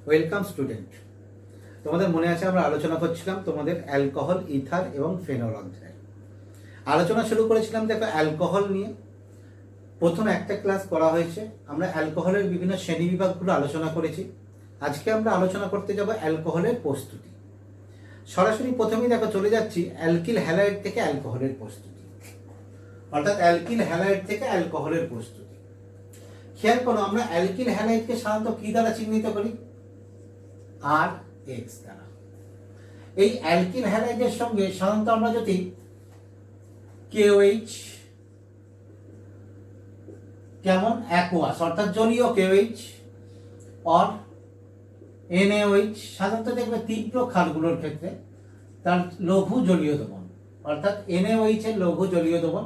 Welcome student. তোমাদের মনে আছে আমরা আলোচনা করছিলাম তোমাদের অ্যালকোহল, ইথার এবং ফেনল অধ্যায়। আলোচনা শুরু করেছিলাম দেখো অ্যালকোহল নিয়ে। প্রথম একটা ক্লাস করা হয়েছে, আমরা অ্যালকোহলের বিভিন্ন শ্রেণী বিভাগগুলো আলোচনা করেছি। আজকে আমরা আলোচনা করতে যাব অ্যালকোহলের প্রস্তুতি। সরাসরি প্রথমেই দেখো চলে যাচ্ছি অ্যালকিল হ্যালাইড থেকে অ্যালকোহলের প্রস্তুতি, অর্থাৎ অ্যালকিল হ্যালাইড থেকে অ্যালকোহলের প্রস্তুতি। খেয়াল করো, আমরা অ্যালকিল হ্যালাইডকে সাধারণত কি দ্বারা চিহ্নিত করি? আর এক্স দ্বারা। এই অ্যালকিল হ্যালাইডের সঙ্গে সাধারণত আমরা যদি কেওএইচ কেমন অ্যাকুয়াস অর্থাৎ জলীয় কেওএইচ অর এনএওএইচ, সাধারণত দেখবে তীব্র ক্ষারগুলোর ক্ষেত্রে তার লঘু জলীয় দ্রবণ অর্থাৎ এনএওএইচ এর লঘু জলীয় দ্রবণ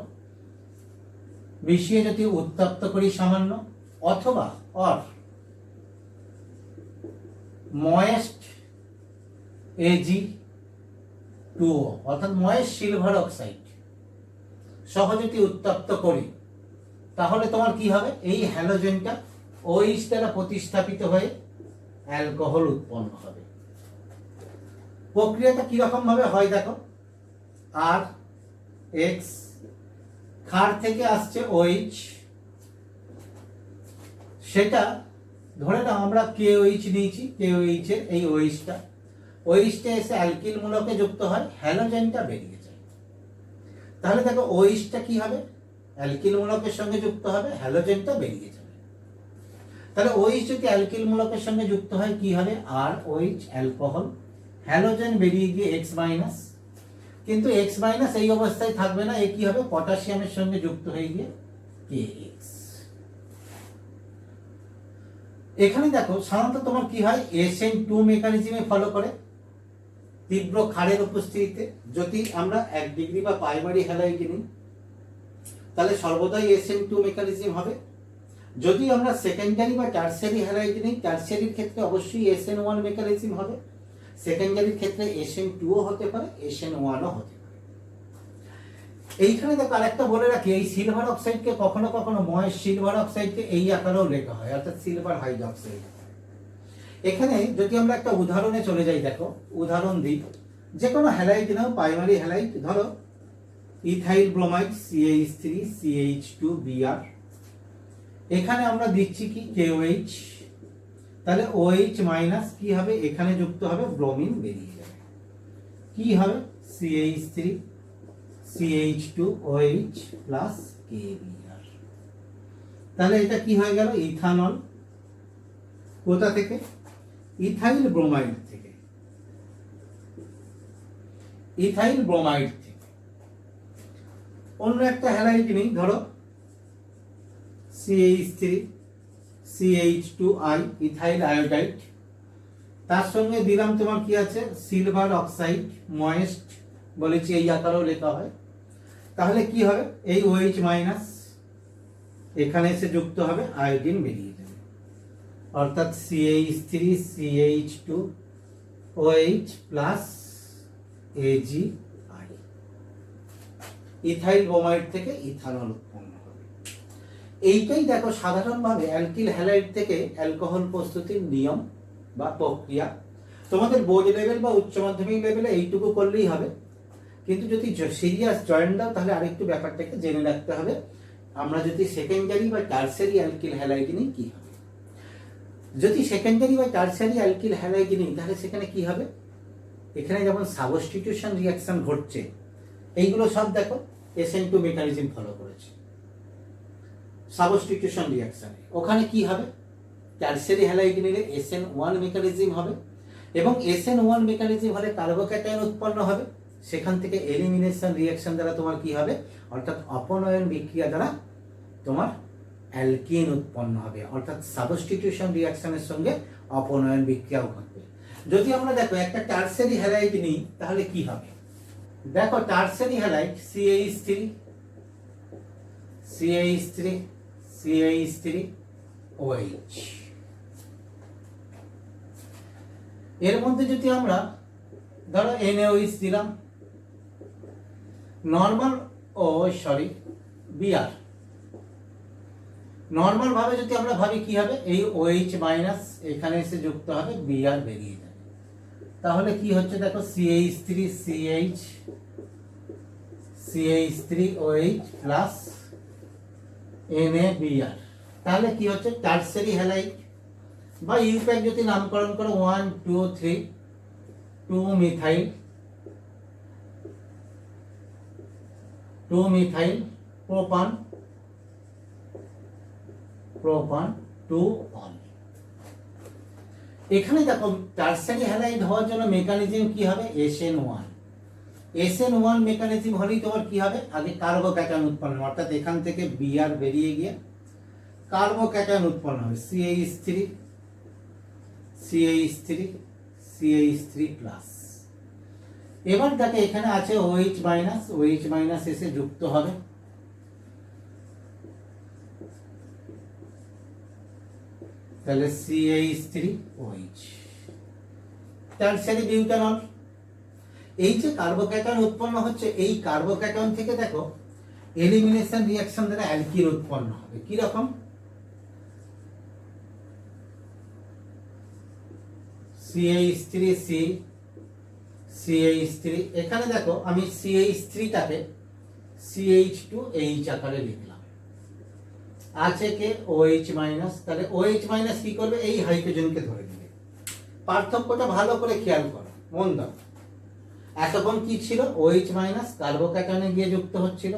মিশিয়ে যদি উত্তপ্ত করি সামান্য, অথবা অর ময়েস্ট Ag2O অর্থাৎ ময়েস্ট সিলভার অক্সাইড সহ যদি উত্তপ্ত করি, তাহলে তোমার কি হবে? এই হ্যালোজেনটা OH দ্বারা প্রতিস্থাপিত হয়ে অ্যালকোহল উৎপন্ন হবে। প্রক্রিয়াটা কিরকম ভাবে হয় দেখো, আর এক্স ক্ষার থেকে আসছে OH, সেটা ধরে নাও আমরা KOH নিয়েছি, KOH এর এই OH-টা এসে অ্যালকিল মূলকে যুক্ত হয়, হ্যালোজেনটা বেরিয়ে যায়। তাহলে দেখো OH-টা কি হবে? অ্যালকিল মূলকের সঙ্গে যুক্ত হবে, হ্যালোজেনটা বেরিয়ে যাবে। তাহলে OH যদি অ্যালকিল মূলকের সঙ্গে যুক্ত হয় কি হবে? আর OH অ্যালকোহল, হ্যালোজেন বেরিয়ে গিয়ে X মাইনাস, কিন্তু X মাইনাস এই অবস্থায় থাকবে না, এ কি হবে? পটাশিয়ামের সঙ্গে যুক্ত হয়ে গিয়ে KX। এখানে দেখো সাধারণত তোমার কি হয়? SN2 মেকানিজমে ফলো করে। তীব্র ক্ষারের উপস্থিতিতে যদি আমরা 1 ডিগ্রি বা প্রাইমারি হ্যালাইড নিই, তাহলে সর্বদাই SN2 মেকানিজম হবে। যদি আমরা সেকেন্ডারি বা টারশিয়ারি হ্যালাইড নিই, টারশিয়ারির ক্ষেত্রে অবশ্যই SN1 মেকানিজম হবে। সেকেন্ডারির ক্ষেত্রে SN2ও হতে পারে, SN1ও হতে পারে। এইখানে দেখো আরেকটা বলে রাখি, এই সিলভার অক্সাইডকে কখনো কখনো ময়েস্ট সিলভার অক্সাইডকে এই আকারেও লেখা হয়, অর্থাৎ সিলভার হাইড্রোক্সাইড। এখানে যদি আমরা একটা উদাহরণে চলে যাই, দেখো উদাহরণ দিই, যে কোনো হ্যালাইড নাও, প্রাইমারি হ্যালাইড ধরো ইথাইল ব্রোমাইড CH3CH2Br, এখানে আমরা দিচ্ছি কি KOH, তাহলে OH মাইনাস কি হবে? এখানে যুক্ত হবে ব্রোমিন, বেরিয়ে যাবে কি হবে? CH3CH2OH plus KBr। তাহলে এটা কি হয়ে গেল? ইথানল। কোথা থেকে? ইথাইল ব্রোমাইড থেকে, ইথাইল ব্রোমাইড থেকে। অন্য একটা হ্যালাইড নিই, ধরো CH3CH2I ইথাইল আয়োডাইড, তার সঙ্গে দিলাম তোমার কি আছে? সিলভার অক্সাইড, ময়েস্ট বলেছি এই আকারেও লেখা হয়। তাহলে কি হবে? এই OH মাইনাস এখানে এসে যুক্ত হবে, আয়োডিন বেরিয়ে যাবে, অর্থাৎ CH3CH2OH plus AgI। Ethyl bromide থেকে ইথানল উৎপন্ন হবে। এইটাই দেখো সাধারণভাবে অ্যালকিল হ্যালাইড থেকে অ্যালকোহল প্রস্তুতির নিয়ম বা প্রক্রিয়া। তোমাদের বোর্ড লেভেল বা উচ্চ মাধ্যমিক লেভেলে এইটুকু করলেই হবে, কিন্তু যদি সিরিয়াস জয়েন্ট দাও তাহলে আরেকটু ব্যাপারটাকে জেনে রাখতে হবে। আমরা যদি সেকেন্ডারি বা টারশিয়ারি অ্যালকিল হ্যালাইড নিই কি হবে? যদি সেকেন্ডারি বা টারশিয়ারি অ্যালকিল হ্যালাইড নিই, তাহলে সেখানে কি হবে? এখানে যেমন সাবস্টিটিউশন রিঅ্যাকশন ঘটছে, এইগুলো সব দেখো SN2 মেকানিজম ফলো করেছে। সাবস্টিটিউশন রিঅ্যাকশনে ওখানে কি হবে? টারশিয়ারি হ্যালাইড নিলে SN1 মেকানিজম হবে, এবং SN1 মেকানিজম হলে কার্বোক্যাটায়ন উৎপন্ন হবে। সেখান থেকে এলিমিনেশন রিঅ্যাকশন দ্বারা তোমার কি হবে? অর্থাৎ অপনয়ন বিক্রিয়া দ্বারা তোমার অ্যালকিন উৎপন্ন হবে, অর্থাৎ সাবস্টিটিউশন রিঅ্যাকশনের সঙ্গে অপনয়ন বিক্রিয়াও ঘটবে। যদি আমরা দেখো একটা টারশিয়ারি হ্যালাইড নিই, তাহলে কি হবে? দেখো টারশিয়ারি হ্যালাইড CH3CH3OH, এর মধ্যে যদি আমরা ধরো NaOH দিলাম, নর্মাল Br নর্মাল ভাবে যদি আমরা ভাবি কি হবে, এই OH মাইনাস এখানে এসে যুক্ত হবে, Br বেরিয়ে যাবে। তাহলে কি হচ্ছে দেখো, CH3 CH CH3OH plus NaBr। তাহলে কি হচ্ছে, টারসিয়ারি হ্যালাইড বা ইউপ্যাক যদি নামকরণ করো 1 2 3 2 মিথাইল প্রোপান 2 অন। এখানে দেখো টারসিয়ারি হ্যালাইড হওয়ার জন্য মেকানিজম কি হবে, SN1 মেকানিজম হলেই তোমার কি হবে, আগে কার্বোক্যাটায়ন উৎপন্ন, অর্থাৎ এখান থেকে Br বেরিয়ে গিয়ে কার্বোক্যাটায়ন উৎপন্ন হবে, CH3 প্লাস। এবার দেখো এখানে আছে OH মাইনাস এসে যুক্ত হবে, তাহলে CH3OH টারসিয়ারি বিউটানল। এই যে কার্বোক্যাটায়ন উৎপন্ন হচ্ছে, এই কার্বোক্যাটায়ন থেকে দেখো এলিমিনেশন রিঅ্যাকশন দ্বারা অ্যালকিন উৎপন্ন হবে। কি রকম, CH3 এখানে দেখো আমি CH3টাকে CH2H আকারে লিখলাম, আছে কে OH মাইনাস, তাহলে OH মাইনাস কি করবে, এই হাইড্রোজেনকে ধরে নেবে। পার্থক্যটা ভালো করে খেয়াল করো, মন দাও। এতক্ষণ কি ছিল, OH মাইনাস কার্বোক্যাটায়নে গিয়ে যুক্ত হচ্ছিল,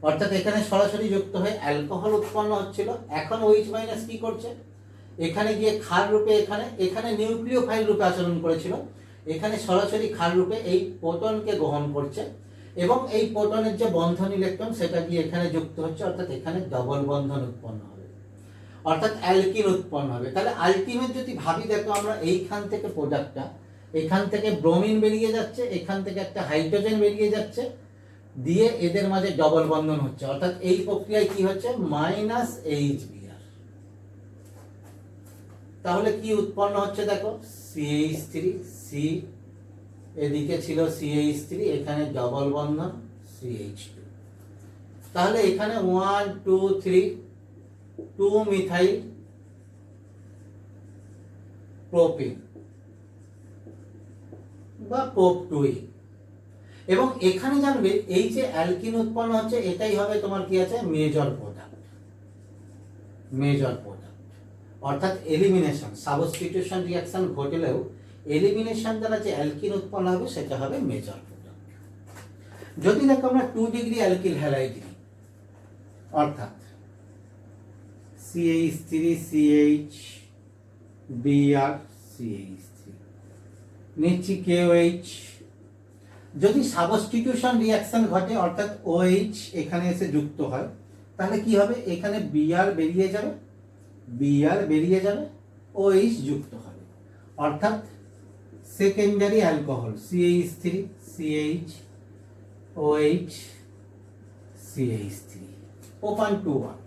অর্থাৎ এখানে সরাসরি যুক্ত হয়ে অ্যালকোহল উৎপন্ন হচ্ছিল। এখন OH মাইনাস কি করছে, এখানে গিয়ে ক্ষার রূপে এখানে নিউক্লিওফাইল রূপে আচরণ করেছিল, এখানে সরাসরি ক্ষার রূপে এই প্রোটনকে গ্রহণ করছে এবং এই প্রোটনের যে বন্ধন ইলেকট্রন সেটা গিয়ে এখানে যুক্ত হচ্ছে, অর্থাৎ এখানে ডবল বন্ধন উৎপন্ন হবে, অর্থাৎ অ্যালকিন উৎপন্ন হবে। তাহলে আলটিমেট যদি ভাবি দেখো আমরা, এইখান থেকে প্রোডাক্টটা, এখান থেকে ব্রোমিন বেরিয়ে যাচ্ছে, এখান থেকে একটা হাইড্রোজেন বেরিয়ে যাচ্ছে, দিয়ে এদের মাঝে ডবল বন্ধন হচ্ছে, অর্থাৎ এই প্রক্রিয়ায় কি হচ্ছে, -HBr। তাহলে কি উৎপন্ন হচ্ছে দেখো, CH3C, এদিকে ছিল CH3, এখানে ডবল বন্ধন CH2। তাহলে এখানে 1 2 3 2 মিথাইল প্রোপিন বা প্রোপ2। এবং এখানে জানবে এই যে অ্যালকিন উৎপন্ন হচ্ছে, এটাই হবে তোমার কি আছে, মেজর প্রোডাক্ট। অর্থাৎ এলিমিনেশন, সাবস্টিটিউশন রিঅ্যাকশন ঘটলেও এলিমিনেশন দ্বারা যে অ্যালকিন উৎপন্ন হবে সেটা হবে মেজর প্রোডাক্ট। যদি দেখো আমরা 2 ডিগ্রি অ্যালকিল হ্যালাইড নিই, অর্থাৎ CH3CH Br CH3 নিচ্ছি KOH, যদি সাবস্টিটিউশন রিঅ্যাকশন ঘটে অর্থাৎ OH এখানে এসে যুক্ত হয়, তাহলে কি হবে, এখানে Br বেরিয়ে যাবে, OH যুক্ত হবে, অর্থাৎ secondary alcohol CH3CHOH CH3 open to 1।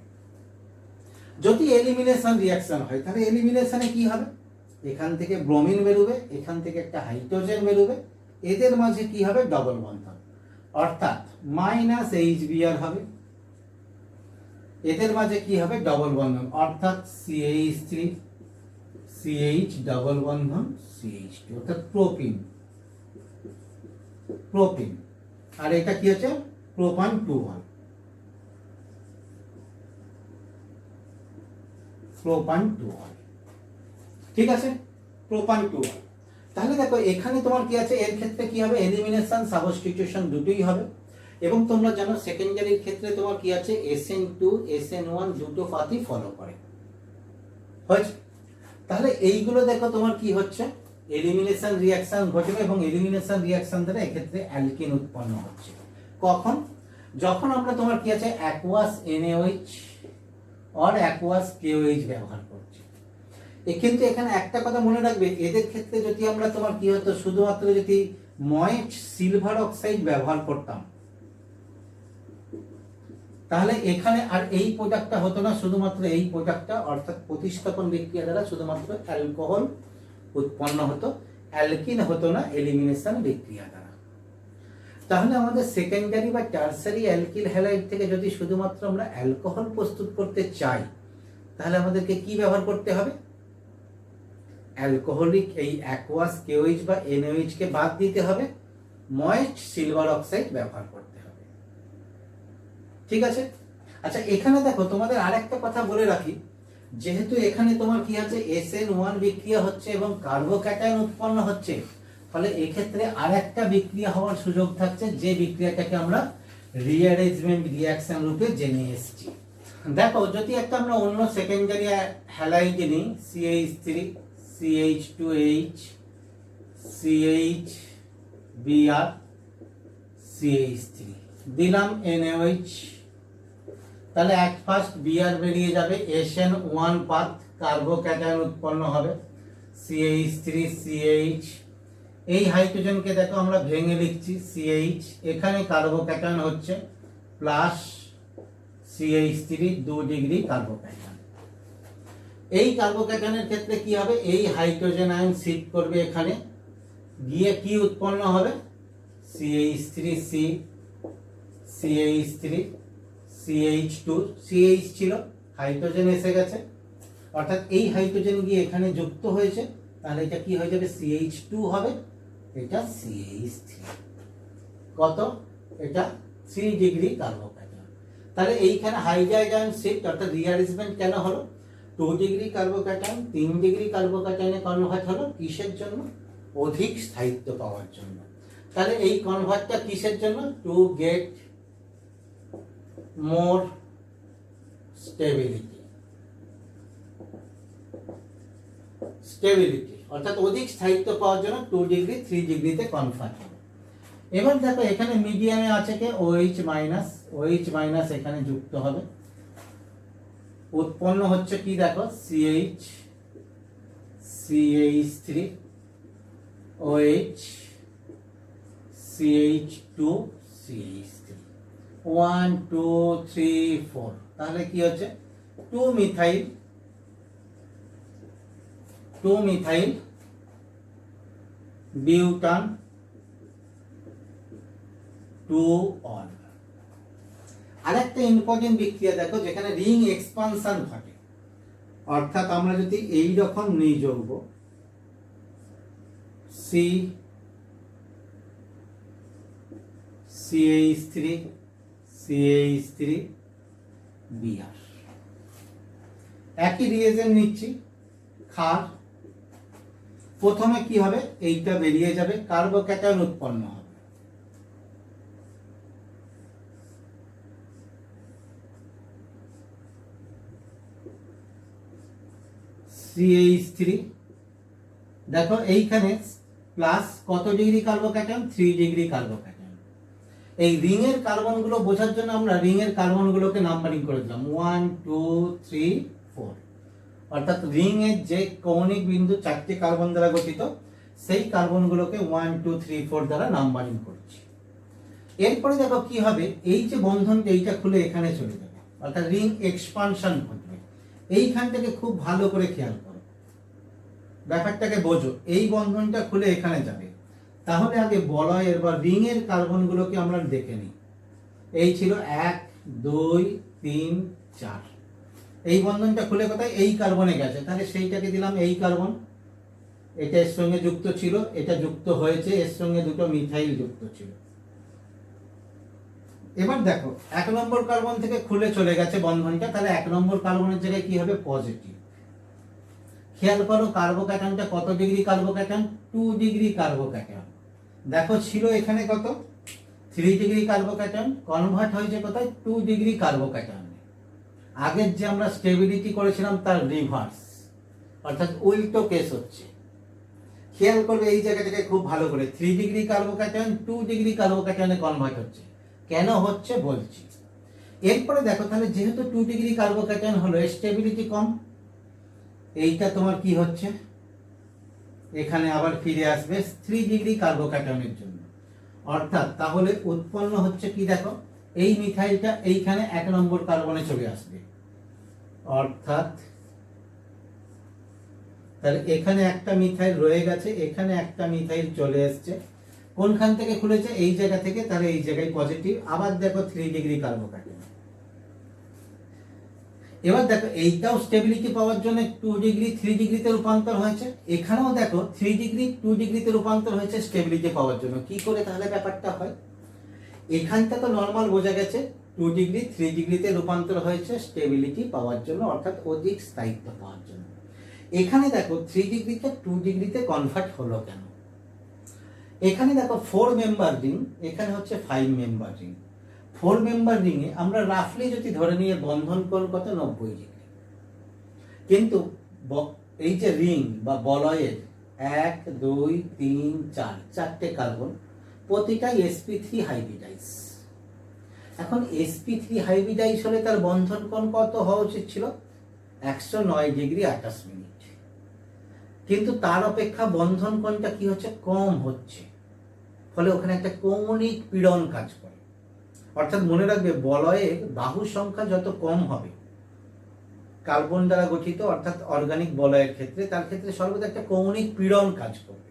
যদি এলিমিনেশন রিঅ্যাকশন হয়, তাহলে এলিমিনেশনে কি হবে, এখান থেকে ব্রোমিন বেরোবে, এখান থেকে একটা হাইড্রোজেন বেরোবে, এদের মাঝে কি হবে, ডবল বন্ধন, অর্থাৎ -HBr হবে, এদের মাঝে কি হবে, ডবল বন্ধন, অর্থাৎ CH3CH ডবল বন্ধন CH2, অর্থাৎ প্রোপিন। আর এটা কি হচ্ছে, প্রোপান 2 1, ঠিক আছে, প্রোপান 2 1। তাহলে দেখো এখানে তোমার কি আছে, এর ক্ষেত্রে কি হবে, এলিমিনেশন সাবস্টিটিউশন দুটোই হবে। এবং তোমরা জানো সেকেন্ডারির ক্ষেত্রে তোমার কি আছে, SN2 SN1 দুটো পাথই ফলো করে, হয়েছে। তাহলে এইগুলো দেখো তোমার কি হচ্ছে, এলিমিনেশন রিঅ্যাকশন ঘটবে এবং এলিমিনেশন রিঅ্যাকশন দ্বারা এক্ষেত্রে অ্যালকিন উৎপন্ন হচ্ছে। কখন, যখন আমরা তোমার কি আছে অ্যাকুয়াস NaOH আর অ্যাকুয়াস KOH ব্যবহার করছি। কিন্তু এখানে একটা কথা মনে রাখবে, এদের ক্ষেত্রে যদি আমরা তোমার কি হতো, শুধুমাত্র যদি ময়েস্ট সিলভার অক্সাইড ব্যবহার করতাম, তাহলে এখানে আর এই প্রোডাক্টটা হতো না, শুধুমাত্র এই প্রোডাক্টটা, অর্থাৎ প্রতিস্থাপন বিক্রিয়া দ্বারা শুধুমাত্র অ্যালকোহল উৎপন্ন হতো, অ্যালকিন হতো না এলিমিনেশন বিক্রিয়া দ্বারা। তাহলে আমাদের সেকেন্ডারি বা টারসারি অ্যালকিল হ্যালাইড থেকে যদি শুধুমাত্র আমরা অ্যালকোহল প্রস্তুত করতে চাই, তাহলে আমাদেরকে কি ব্যবহার করতে হবে? অ্যালকোহলিক এই অ্যাকোয়াস কেওএইচ বা এনওএইচ কে বাদ দিতে হবে, ময়েস্ট সিলভার অক্সাইড ব্যবহার করতে হবে। ঠিক আছে। আচ্ছা, এখানে দেখো তোমাদের আরেকটা কথা বলে রাখি, যেহেতু এখানে তোমার কি আছে, SN1 বিক্রিয়া হচ্ছে এবং কার্বোক্যাটায়ন উৎপন্ন হচ্ছে, ফলে এক্ষেত্রে আরেকটা বিক্রিয়া হওয়ার সুযোগ থাকছে, যে বিক্রিয়াটাকে আমরা রিঅ্যারেঞ্জমেন্ট রিঅ্যাকশন রূপে জেনে এসেছি। দেখো, যদি একটা আমরা অন্য সেকেন্ডারি হ্যালাইড নিই, CH3 CH2H CH BR CH3 দিলাম NaOH, তাহলে এক ফার্স্ট Br বেরিয়ে যাবে, SN1 পাথ কার্বোক্যাটায়ন উৎপন্ন হবে, CH3CH, এই হাইড্রোজেনকে দেখো আমরা ভেঙে লিখছি CH, এখানে কার্বোক্যাটায়ন হচ্ছে প্লাস CH3 2 ডিগ্রি কার্বোক্যাটায়ন। এই কার্বোক্যাটায়নের ক্ষেত্রে কি হবে, এই হাইড্রোজেন আয়ন শিফট করবে এখানে, গিয়ে কি উৎপন্ন হবে, CH3C CH3 CH2 CH ছিল, হাইড্রোজেন এসে গেছে, অর্থাৎ এই হাইড্রোজেন গিয়ে এখানে যুক্ত হয়েছে, তাহলে এটা কি হয়ে যাবে, CH2 হবে, এটা CH3, কত, এটা 3 ডিগ্রি কার্বোক্যাটায়ন। তাহলে এইখানে হাইড্রাইড আয়ন শিফট অর্থাৎ রিঅ্যারেঞ্জমেন্ট কেন হলো, 2 ডিগ্রি কার্বোক্যাটায়ন 3 ডিগ্রি কার্বোক্যাটায়নে কনভার্ট হলো, কিসের জন্য, অধিক স্থায়িত্ব পাওয়ার জন্য। তাহলে এই কনভার্টটা কিসের জন্য, টু গেট মোর স্টেবিলিটি, অর্থাৎ অধিক স্থায়িত্ব পাওয়ার জন্য 2 ডিগ্রি 3 ডিগ্রিতে কনভার্ট হবে। এবার দেখো এখানে মিডিয়ামে আছে কে, OH মাইনাস এখানে যুক্ত হবে, উৎপন্ন হচ্ছে কি দেখো, CH3 OH CH2 CH3 1 2 3 4, তাহলে কি হচ্ছে 2 মিথাইল বিউটান 2 অন। আরেকটা ইম্পর্টেন্ট বিক্রিয়া দেখো, যেখানে রিং এক্সপানশন ঘটে, অর্থাৎ আমরা যদি এই রকম নিই যৌগ CH3 Br, একই রিয়েজেন্ট নিচ্ছি, ক্ষার, প্রথমে কি হবে, এইটা বেরিয়ে যাবে, কার্বোক্যাটায়ন উৎপন্ন হবে, CH3, দেখো এইখানে প্লাস কত ডিগ্রি কার্বোক্যাটায়ন, 3 ডিগ্রি কার্বোক্যাটায়ন। এই রিং এর কার্বন গুলো বোঝার জন্য আমরা রিং এর কার্বন গুলোকে নাম্বারিং করে দিলাম 1 2 3 4, অর্থাৎ রিং এর যে কৌণিক বিন্দু 4টি কার্বন দ্বারা গঠিত, সেই কার্বন গুলোকে 1 2 3 4 দ্বারা নাম্বারিং করছি। এরপরে দেখো কি হবে, এই যে বন্ধনটা এইটা খুলে এখানে চলে যাবে, অর্থাৎ রিং এক্সপানশন ঘটবে। এইখান থেকে খুব ভালো করে খেয়াল করো, ব্যাপারটাকে বোঝো, এই বন্ধনটা খুলে এখানে যাবে, তাহলে আগে বলয়ের বা রিং এর কার্বন গুলোকে আমরা দেখে নিই। এই ছিল 1 2 3 4, এই বন্ধনটা খুলে কোথায়, এই কার্বনে গেছে, তাহলে সেইটাকে দিলাম এই কার্বন, এটা এর সঙ্গে যুক্ত ছিল, এটা যুক্ত হয়েছে, এর সঙ্গে দুটো মিথাইল যুক্ত ছিল। এবার দেখো 1 নম্বর কার্বন থেকে খুলে চলে গেছে বন্ধনটা, তাহলে 1 নম্বর কার্বনের জায়গায় কি হবে, পজিটিভ। খেয়াল করো কার্বোক্যাটায়নটা কত ডিগ্রি কার্বোক্যাটায়ন, 2 ডিগ্রি কার্বোক্যাটায়ন। দেখো ছিল এখানে কত, 3 ডিগ্রি কার্বোক্যাটায়ন, কনভার্ট হয়েছে কোথায়, 2 ডিগ্রি কার্বোক্যাটায়ন। আগের যে আমরা স্টেবিলিটি করেছিলাম তার রিভার্স, অর্থাৎ উল্টো কেস হচ্ছে। খেয়াল করবে এই জায়গাটাকে খুব ভালো করে, 3 ডিগ্রি কার্বোক্যাটায়ন 2 ডিগ্রি কার্বোক্যাটায়নে কনভার্ট হচ্ছে, কেন হচ্ছে বলছি। এরপরে দেখো, তাহলে যেহেতু 2 ডিগ্রি কার্বোক্যাটায়ন হলো, স্টেবিলিটি কম, এইটা তোমার কি হচ্ছে, এখানে আবার ফিরে আসবে 3 ডিগ্রি কার্বোক্যাটায়নের জন্য, অর্থাৎ তাহলে উৎপন্ন হচ্ছে কি দেখো, এই মিথাইলটা এইখানে 1 নম্বর কার্বনে চলে আসবে, অর্থাৎ তাহলে এখানে একটা মিথাইল রয়ে গেছে, এখানে একটা মিথাইল চলে এসছে, কোনখান থেকে খুলেছে? এই জায়গা থেকে, তাহলে এই জায়গায় পজিটিভ। আবার দেখো 3 ডিগ্রি কার্বোক্যাটায়ন। এবার দেখো এইটাও স্টেবিলিটি পাওয়ার জন্য 2 ডিগ্রি 3 ডিগ্রিতে রূপান্তর হয়েছে, এখানেও দেখো 3 ডিগ্রি 2 ডিগ্রিতে রূপান্তর হয়েছে স্টেবিলিটি পাওয়ার জন্য। কি করে তাহলে ব্যাপারটা হয়? এখানটা তো নর্মাল বোঝা গেছে, 2 ডিগ্রি 3 ডিগ্রিতে রূপান্তর হয়েছে স্টেবিলিটি পাওয়ার জন্য, অর্থাৎ অধিক স্থায়িত্ব পাওয়ার জন্য। এখানে দেখো 3 ডিগ্রিতে 2 ডিগ্রিতে কনভার্ট হলো কেন? এখানে দেখো 4 মেম্বার রিং, এখানে হচ্ছে 5 মেম্বার রিং। 4 মেম্বার রিংয়ে আমরা রাফলি যদি ধরে নিয়ে বন্ধন কোণ কত? 90 ডিগ্রি। কিন্তু এই যে রিং বা বলয়ের 1 2 3 4 চারটে কার্বন, প্রতিটাই sp3 হাইব্রিডাইজ। এখন sp3 হাইব্রিডাইজ হলে তার বন্ধন কোণ কত হওয়া উচিত ছিল? 109 ডিগ্রি 28 মিনিট। কিন্তু তার অপেক্ষা বন্ধন কোণটা কি হচ্ছে? কম হচ্ছে। ফলে ওখানে একটা কৌণিক পীড়ন কাজ করে। অর্থাৎ মনে রাখবে, বলয়ের বাহু সংখ্যা যত কম হবে কার্বন দ্বারা গঠিত, অর্থাৎ অর্গানিক বলয়ের ক্ষেত্রে, তার ক্ষেত্রে সর্বদা একটা কৌণিক পীড়ন কাজ করবে।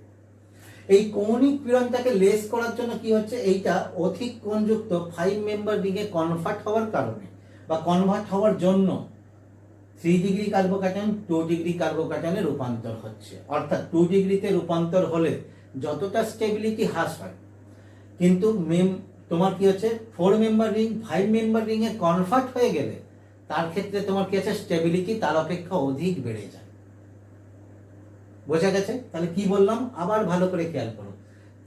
এই কৌণিক পীড়নটাকে লেস করার জন্য কি হচ্ছে? এইটা অধিক কোণযুক্ত 5 মেম্বার রিংয়ে কনভার্ট হওয়ার কারণে বা কনভার্ট হওয়ার জন্য 3 ডিগ্রি কার্বোক্যাটায়ন 2 ডিগ্রি কার্বোক্যাটায়নে রূপান্তর হচ্ছে। অর্থাৎ 2 ডিগ্রিতে রূপান্তর হলে যতটা স্টেবিলিটি হ্রাস হয়, কিন্তু তোমার কি হচ্ছে? 4 মেম্বার রিং 5 মেম্বার রিংয়ে কনভার্ট হয়ে গেলে তার ক্ষেত্রে তোমার কি আছে? স্টেবিলিটি তার অপেক্ষা অধিক বেড়ে যায়। বোঝা গেছে? তাহলে কি বললাম আবার ভালো করে খেয়াল করো।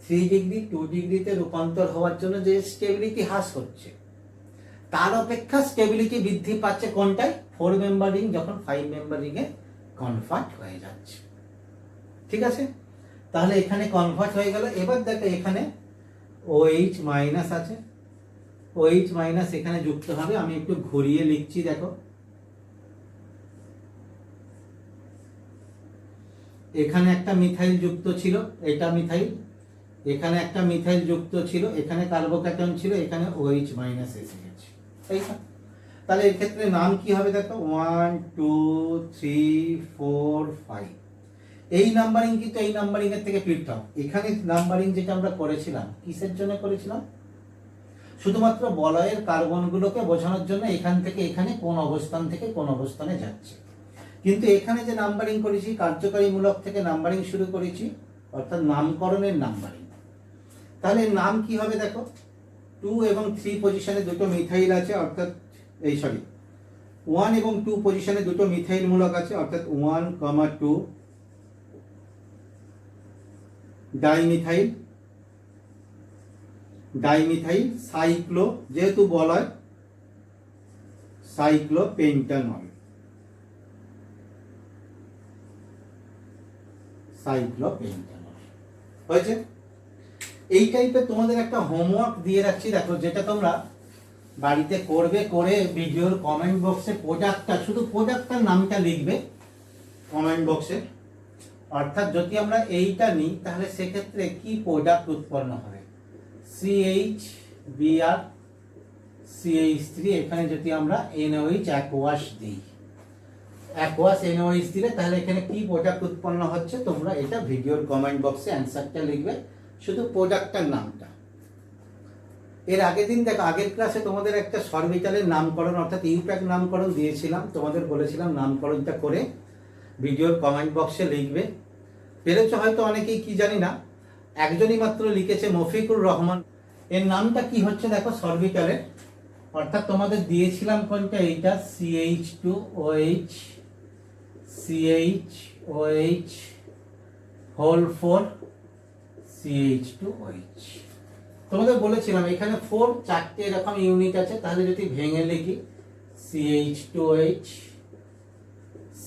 3 ডিগ্রি 2 ডিগ্রিতে রূপান্তর হওয়ার জন্য যে স্টেবিলিটি হ্রাস হচ্ছে, তার অপেক্ষা স্টেবিলিটি বৃদ্ধি পাচ্ছে কোনটায়? 4 মেম্বার রিং যখন 5 মেম্বার রিংয়ে কনভার্ট হয়ে যাচ্ছে। ঠিক আছে? তাহলে এখানে কনভার্ট হয়ে গেল। এবার দেখো এখানে OH মাইনাস আছে, OH মাইনাস এখানে যুক্ত হবে। আমি একটু ঘুরিয়ে লিখছি, দেখো এখানে একটা মিথাইল যুক্ত ছিল, এটা মিথাইল, এখানে একটা মিথাইল যুক্ত ছিল, এখানে কার্বোক্যাটায়ন ছিল, এখানে OH মাইনাস এসে গেছে। তাহলে এর ক্ষেত্রে নাম কি হবে? দেখো 1 2 3 4 5। এই নাম্বারিং কিন্তু এই নাম্বারিং এর থেকে পৃথক। এখানে নাম্বারিং যেটা আমরা করেছিলাম, কিসের জন্য করেছিলাম? শুধুমাত্র বলয়ের কার্বনগুলোকে বোঝানোর জন্য, এখান থেকে এখানে কোন অবস্থান থেকে কোন অবস্থানে যাচ্ছে। কিন্তু এখানে যে নাম্বারিং করেছি, কার্যকারীমূলক থেকে নাম্বারিং শুরু করেছি, অর্থাৎ নামকরণের নাম্বারিং। তাহলে নাম কি হবে? দেখো 2 এবং 3 পজিশনে দুটো মিথাইল আছে, অর্থাৎ 1 এবং 2 পজিশনে দুটো মিথাইল মূলক আছে, অর্থাৎ 1, 2 ডাইমিথাইল, ডাইমিথাইল সাইক্লো, যেহেতু বলয় সাইক্লোপেন্টানল, সাইক্লোপেন্টানল হয়েছে। এই টাইপের তোমাদের একটা হোমওয়ার্ক দিয়ে রাখছি, দেখো, যেটা তোমরা বাড়িতে করবে, করে ভিডিওর কমেন্ট বক্সে প্রোডাক্টটা, শুধু প্রোডাক্টটার নামটা লিখবে কমেন্ট বক্সে। অর্থাৎ যদি আমরা এইটা নিই তাহলে সেক্ষেত্রে কি প্রোডাক্ট উৎপন্ন হবে? CHBr CH3, এখানে যদি আমরা NOH অ্যাকোয়াস দিই, অ্যাকোয়াস NOH দিলে তাহলে এখানে কি প্রোডাক্ট উৎপন্ন হচ্ছে তোমরা এটা ভিডিওর কমেন্ট বক্সে অ্যান্সারটা লিখবে, শুধু প্রোডাক্টটার নামটা। এর আগের দিন দেখো, আগের ক্লাসে তোমাদের একটা সরবিটালের নামকরণ অর্থাৎ ইউপ্যাক নামকরণ দিয়েছিলাম, তোমাদের বলেছিলাম নামকরণটা করে ভিডিওর কমেন্ট বক্সে লিখবে। পেরেছো হয়তো অনেকেই, কি জানি না, একজনই মাত্র লিখেছে, মফিকুর রহমান। এর নামটা কি হচ্ছে দেখো সরবিটালের, অর্থাৎ তোমাদের দিয়েছিলাম কোনটা? এইটা CH2OH CHOH হোল 4 CH2OH। তোমাদের বলেছিলাম এখানে 4 চারটে এরকম ইউনিট আছে, তাহলে যদি ভেঙে লিখি CH2OH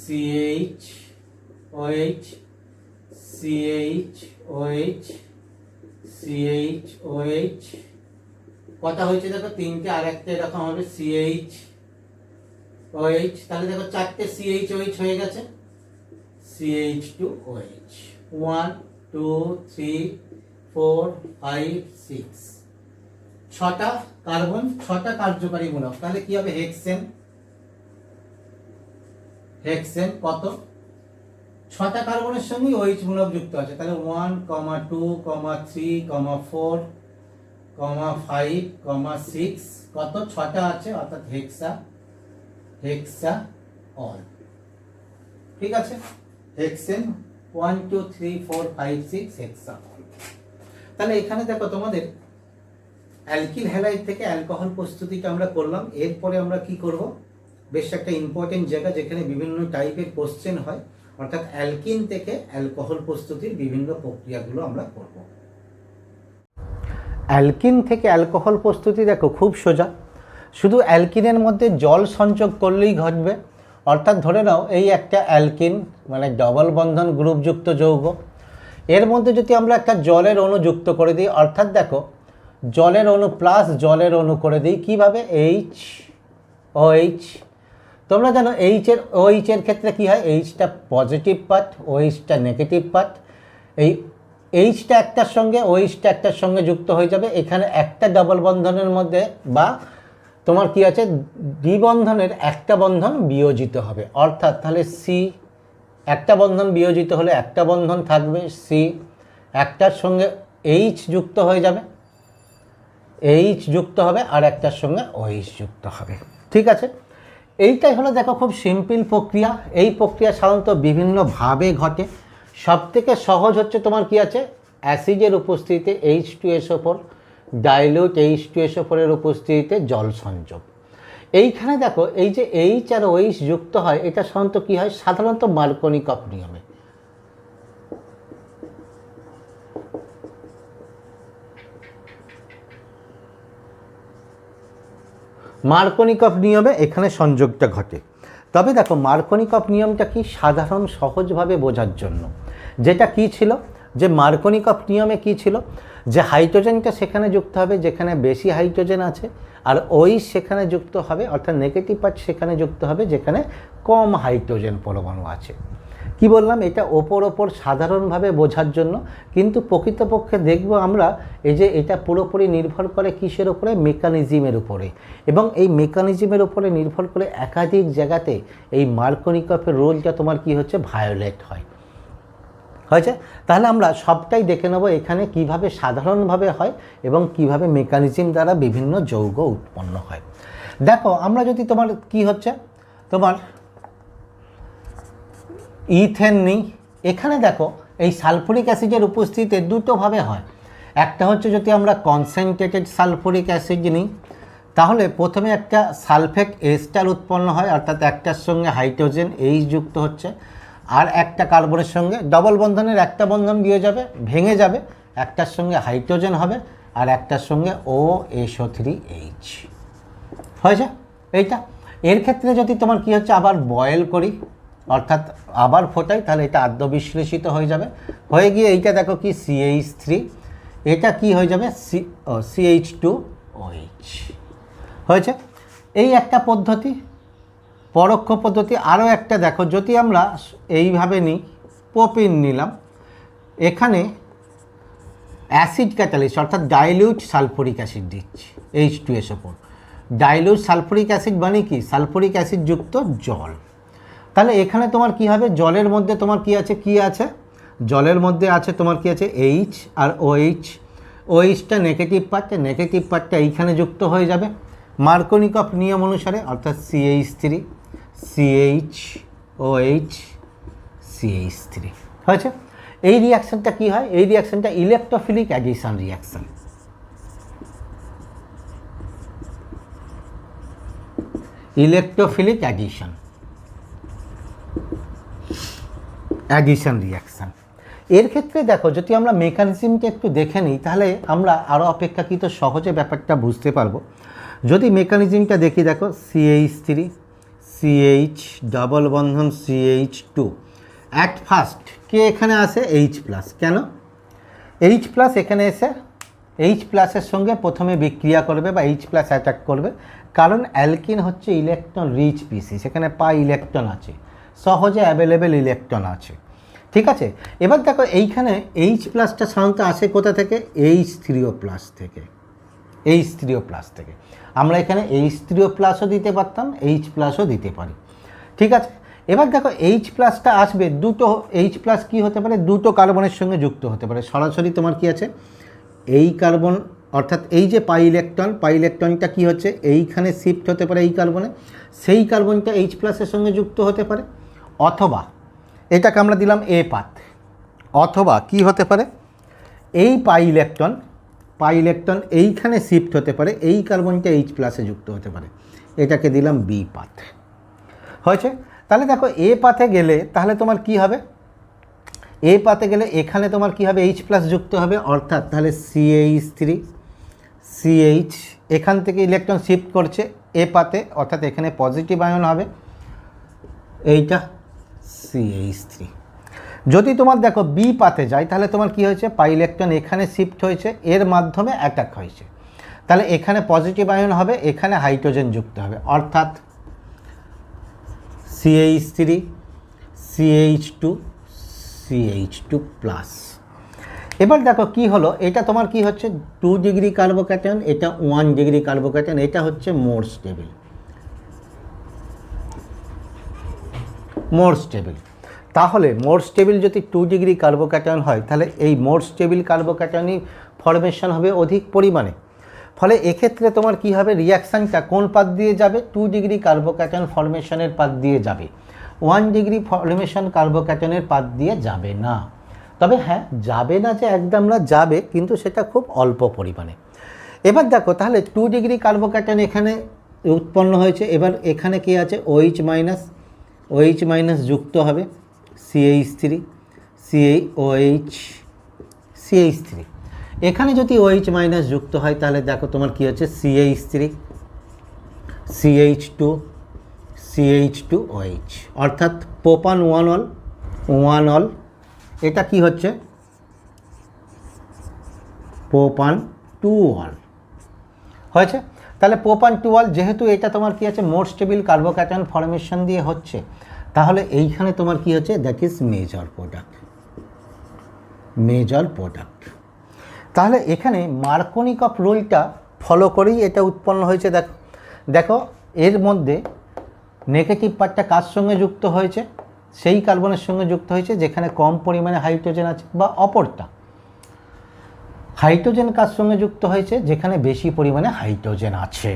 CHOH CHOH CHOH, কটা হয়েছে দেখো? 3টে, আর একটা এরকম হবে CHOH। তাহলে দেখো 4টে CHOH হয়ে গেছে, CH2OH। 1 2 3 4 5 6, 6টা কার্বন, 6টা কার্যকারী মূলক। তাহলে কি হবে? হেক্সেন, হেক্সেন কত? ছটা কার্বনের সঙ্গে OH মূলক যুক্ত আছে, তাহলে 1, 2, 3, 4, 5, 6, কত ছটা আছে, অর্থাৎ হেক্সা অল। ঠিক আছে, হেক্সেন 1, 2, 3, 4, 5, 6 হেক্সা অল। তাহলে এখানে দেখো তোমাদের অ্যালকিল হ্যালাইড থেকে অ্যালকোহল প্রস্তুতিটা আমরা করলাম। এরপরে আমরা কি করব, বেশ একটা ইম্পর্টেন্ট জায়গা যেখানে বিভিন্ন টাইপের কোশ্চেন হয়, অর্থাৎ অ্যালকিন থেকে অ্যালকোহল প্রস্তুতির বিভিন্ন প্রক্রিয়াগুলো আমরা করব। অ্যালকিন থেকে অ্যালকোহল প্রস্তুতি দেখো খুব সোজা, শুধু অ্যালকিনের মধ্যে জল সংযোগ করলেই ঘটবে। অর্থাৎ ধরে নাও এই একটা অ্যালকিন মানে ডবল বন্ধন গ্রুপযুক্ত যৌগ, এর মধ্যে যদি আমরা একটা জলের অণু যুক্ত করে দিই, অর্থাৎ দেখো জলের অণু প্লাস জলের অণু করে দিই, কীভাবে, OH। তোমরা জানো OH এর ক্ষেত্রে কী হয়, Hটা পজিটিভ পার্ট, OHটা নেগেটিভ পার্ট। এই Hটা একটার সঙ্গে OHটা একটার সঙ্গে যুক্ত হয়ে যাবে, এখানে একটা ডবল বন্ধনের মধ্যে বা তোমার কি আছে দ্বিবন্ধনের একটা বন্ধন বিয়োজিত হবে, অর্থাৎ তাহলে C একটা বন্ধন বিয়োজিত হলে একটা বন্ধন থাকবে C, একটার সঙ্গে H যুক্ত হয়ে যাবে, H যুক্ত হবে, আর একটার সঙ্গে OH যুক্ত হবে। ঠিক আছে, এইটাই হলো দেখো খুব সিম্পল প্রক্রিয়া। এই প্রক্রিয়া সাধারণত বিভিন্নভাবে ঘটে। সবথেকে সহজ হচ্ছে তোমার কি আছে, অ্যাসিডের উপস্থিতিতে H2SO4, ডাইলিউট H2SO4 এর উপস্থিতিতে জল সংযোগ। এইখানে দেখো এই যে H আর OH যুক্ত হয়, এটা সাধারণত কি হয়, সাধারণত মার্কনিকভ নিয়মে। মার্কনিকভ নিয়মে এখানে সংযোগটা ঘটে। তবে দেখো মার্কনিকভ নিয়মটা কি, সাধারণ সহজভাবে বোঝার জন্য যেটা কি ছিল, যে মার্কনিকভ নিয়মে কি ছিল, যে হাইড্রোজেনটা সেখানে যুক্ত হবে যেখানে বেশি হাইড্রোজেন আছে, আর OH সেখানে যুক্ত হবে, অর্থাৎ নেগেটিভ পার্ট সেখানে যুক্ত হবে যেখানে কম হাইড্রোজেন পরমাণু আছে। কি বললাম, এটা ওপর সাধারণভাবে বোঝার জন্য, কিন্তু প্রকৃতপক্ষে দেখব আমরা এই যে এটা পুরোপুরি নির্ভর করে কিসের উপরে, মেকানিজমের উপরে, এবং এই মেকানিজমের উপরে নির্ভর করে একাধিক জায়গাতে এই মার্কনিকভের রোলটা তোমার কি হচ্ছে, ভায়োলেট হয়েছে। তাহলে আমরা সবটাই দেখে নেব এখানে কিভাবে সাধারণভাবে হয় এবং কিভাবে মেকানিজম দ্বারা বিভিন্ন যৌগ উৎপন্ন হয়। দেখো আমরা যদি তোমার কি হচ্ছে, তোমার ইথেন নিই, এখানে দেখো এই সালফুরিক অ্যাসিডের উপস্থিতিতে দুটোভাবে হয়। একটা হচ্ছে যদি আমরা কনসেন্ট্রেটেড সালফুরিক অ্যাসিড নিই, তাহলে প্রথমে একটা সালফেট এস্টার উৎপন্ন হয়, অর্থাৎ একটার সঙ্গে হাইড্রোজেন H যুক্ত হচ্ছে, আর একটা কার্বনের সঙ্গে ডবল বন্ধনের একটা বন্ধন ভেঙে যাবে, একটার সঙ্গে হাইড্রোজেন হবে আর একটার সঙ্গে OSO3H হয়েছে। এইটা এর ক্ষেত্রে যদি তোমার কি হচ্ছে, আবার বয়েল করি, অর্থাৎ আবার ফোটাই, তাহলে এটা আদ্যবিশ্লেষিত হয়ে যাবে, হয়ে গিয়ে এইটা দেখো কি CH3, এটা কি হয়ে যাবে CH2OH হয়েছে। এই একটা পদ্ধতি, পরোক্ষ পদ্ধতি। আরও একটা দেখো, যদি আমরা এইভাবে নিই, প্রোপিন নিলাম, এখানে অ্যাসিড ক্যাটালিস্ট অর্থাৎ ডাইলিউট সালফুরিক অ্যাসিড দিচ্ছি, H2SO4। ডাইলিউট সালফুরিক অ্যাসিড মানে কি, সালফুরিক অ্যাসিড যুক্ত জল। তাহলে এখানে তোমার কি হবে, জলের মধ্যে তোমার কি আছে, জলের মধ্যে আছে তোমার কি আছে H আর OH। OHটা নেগেটিভ পার্টটা এইখানে যুক্ত হয়ে যাবে মার্কনিকভ নিয়ম অনুসারে, অর্থাৎ CH3 CHOH CH3 হয়েছে। এই রিয়াকশনটা কি হয়, এই রিয়াকশনটা electrophilic addition reaction. Electrophilic addition reaction. এর ক্ষেত্রে দেখো যদি আমরা মেকানিজমটা একটু দেখে নিই, তাহলে আমরা আরও অপেক্ষাকৃত সহজে ব্যাপারটা বুঝতে পারবো। যদি মেকানিজমটা দেখি, দেখো CH3 CH ডবল বন্ধন CH2, অ্যাট ফার্স্ট কে এখানে আসে H+, কেন H+ এখানে এসে H+-এর সঙ্গে প্রথমে বিক্রিয়া করবে বা H+ অ্যাটাক করবে, কারণ অ্যালকিন হচ্ছে ইলেকট্রন রিচ স্পিসিস, এখানে ইলেকট্রন আছে, সহজে অ্যাভেলেবেল ইলেকট্রন আছে। ঠিক আছে, এবার দেখো এইখানে H+টা সাধারণত আসে কোথা থেকে, H3O+ থেকে। আমরা এখানে H3O+ও দিতে পারতাম, H+ও দিতে পারি। ঠিক আছে, এবার দেখো এইচ প্লাসটা আসবে দুটো, এইচ প্লাস কী হতে পারে, দুটো কার্বনের সঙ্গে যুক্ত হতে পারে। সরাসরি তোমার কি আছে, এই কার্বন অর্থাৎ এই যে পাই ইলেকট্রনটা কী হচ্ছে এইখানে শিফট হতে পারে এই কার্বনে, সেই কার্বনটা এইচ প্লাসের সঙ্গে যুক্ত হতে পারে, অথবা এটাকে আমরা দিলাম এ পাথ, অথবা কি হতে পারে এই পাই ইলেকট্রন এইখানে শিফট হতে পারে, এই কার্বনটা এইচ প্লাসে যুক্ত হতে পারে, এটাকে দিলাম বি পাথ। হয়েছে? তাহলে দেখো এ পাথে গেলে তাহলে তোমার কি হবে, এ পাথে গেলে এখানে তোমার কি হবে এইচ প্লাস যুক্ত হবে, অর্থাৎ তাহলে CH3 CH, এখান থেকে ইলেকট্রন শিফট করছে এ পাথে, অর্থাৎ এখানে পজিটিভ আয়ন হবে, এইটা CH3। যদি তোমার দেখো বি পাথে যায় তাহলে তোমার কি হয়েছে, পাই ইলেকট্রন এখানে শিফট হয়েছে, এর মাধ্যমে অ্যাটাক হয়েছে, তাহলে এখানে পজিটিভ আয়ন হবে, এখানে হাইড্রোজেন যুক্ত হবে, অর্থাৎ CH3 CH2 CH2 প্লাস। এবার দেখো কি হলো, এটা তোমার কি হচ্ছে 2 ডিগ্রি কার্বোক্যাটায়ন, এটা 1 ডিগ্রি কার্বোক্যাটায়ন, এটা হচ্ছে মোর স্টেবল। তাহলে মোর স্টেবল যদি 2 ডিগ্রি কার্বোক্যাটায়ন হয় তাহলে এই মোর স্টেবল কার্বোক্যাটায়নই ফরমেশন হবে অধিক পরিমাণে। ফলে এক্ষেত্রে তোমার কি হবে, রিয়াকশানটা কোন পাথ দিয়ে যাবে, 2 ডিগ্রি কার্বোক্যাটায়ন ফরমেশনের পাথ দিয়ে যাবে, 1 ডিগ্রি ফরমেশন কার্বোক্যাটায়নের পাথ দিয়ে যাবে না। তবে হ্যাঁ, যাবে না যে একদম না, যাবে, কিন্তু সেটা খুব অল্প পরিমাণে। এবার দেখো তাহলে 2 ডিগ্রি কার্বোক্যাটায়ন এখানে উৎপন্ন হয়েছে, এবার এখানে কি আছে OH মাইনাস যুক্ত হবে CH3 CH3, এখানে যদি OH মাইনাস যুক্ত হয় তাহলে দেখো তোমার কি হচ্ছে CH3 CH2 OH, অর্থাৎ প্রোপান 1 অল, এটা কি হচ্ছে প্রোপান 2 অল। হয়েছে? তাহলে প্রোপান 2 অল, যেহেতু এটা তোমার কি আছে মোর স্টেবল কার্বোক্যাটায়ন ফরমেশন দিয়ে হচ্ছে, তাহলে এইখানে তোমার কি হচ্ছে, দ্যাট ইজ মেজর প্রোডাক্ট। তাহলে এখানে মার্কোনিকফ রুলটা ফলো করেই এটা উৎপন্ন হয়েছে। দেখো এর মধ্যে নেগেটিভ পার্টটা কার সঙ্গে যুক্ত হয়েছে, সেই কার্বনের সঙ্গে যুক্ত হয়েছে যেখানে কম পরিমাণে হাইড্রোজেন আছে, বা অপরটা হাইড্রোজেন কার সঙ্গে যুক্ত হয়েছে যেখানে বেশি পরিমাণে হাইড্রোজেন আছে।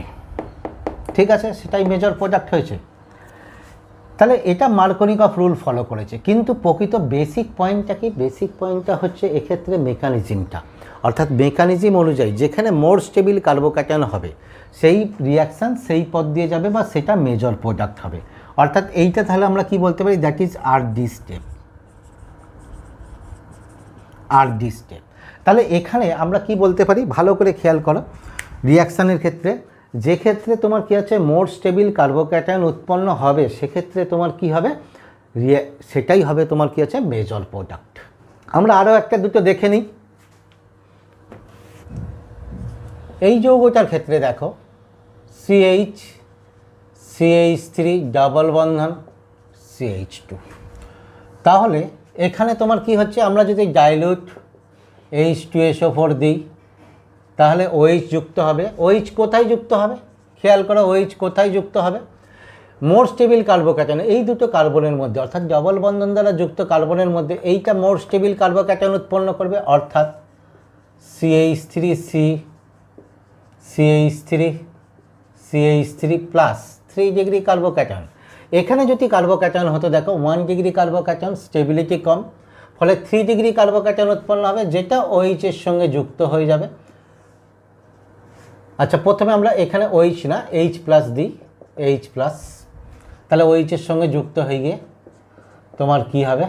ঠিক আছে, সেটাই মেজর প্রোডাক্ট হয়েছে। তাহলে এটা মার্কোনিকফ রুল ফলো করেছে, কিন্তু প্রকৃত বেসিক পয়েন্টটা কি, বেসিক পয়েন্টটা হচ্ছে এক্ষেত্রে মেকানিজমটা, অর্থাৎ মেকানিজম অনুযায়ী যেখানে মোর স্টেবল কার্বোক্যাটায়ন হবে সেই রিয়াকশান সেই পথ দিয়ে যাবে, বা সেটা মেজর প্রোডাক্ট হবে। অর্থাৎ এইটা তাহলে আমরা কি বলতে পারি, দ্যাট ইজ RD স্টেপ। তাহলে এখানে আমরা কি বলতে পারি, ভালো করে খেয়াল করো, রিয়াকশানের ক্ষেত্রে যে ক্ষেত্রে তোমার কি আছে মোর স্টেবল কার্বোক্যাটায়ন উৎপন্ন হবে, সেক্ষেত্রে তোমার কি হবে, সেটাই হবে তোমার কি আছে মেজর প্রোডাক্ট। আমরা আরও একটা দুটো দেখে নিই। এই যৌগটার ক্ষেত্রে দেখো CH3 ডাবল বন্ধন CH2, তাহলে এখানে তোমার কি হচ্ছে, আমরা যদি ডাইলিউট H2SO4 দিই তাহলে OH যুক্ত হবে। OH কোথায় যুক্ত হবে, খেয়াল করো OH কোথায় যুক্ত হবে, মোর স্টেবল কার্বোক্যাটায়ন এই দুটো কার্বনের মধ্যে, অর্থাৎ ডবল বন্ধন দ্বারা যুক্ত কার্বনের মধ্যে এইটা মোর স্টেবল কার্বোক্যাটায়ন উৎপন্ন করবে, অর্থাৎ CH3 প্লাস 3 ডিগ্রি কার্বোক্যাটায়ন। এখানে যদি কার্বোক্যাটায়ন হতো দেখো 1 ডিগ্রি কার্বোক্যাটায়ন, স্টেবিলিটি কম, ফলে 3 ডিগ্রি কার্বোক্যাটায়ন উৎপন্ন হবে, যেটা OH এর সঙ্গে যুক্ত হয়ে যাবে। আচ্ছা, প্রথমে আমরা এখানে OH না H প্লাস দিই, H প্লাস, তাহলে OH এর সঙ্গে যুক্ত হয়ে গিয়ে তোমার কি হবে,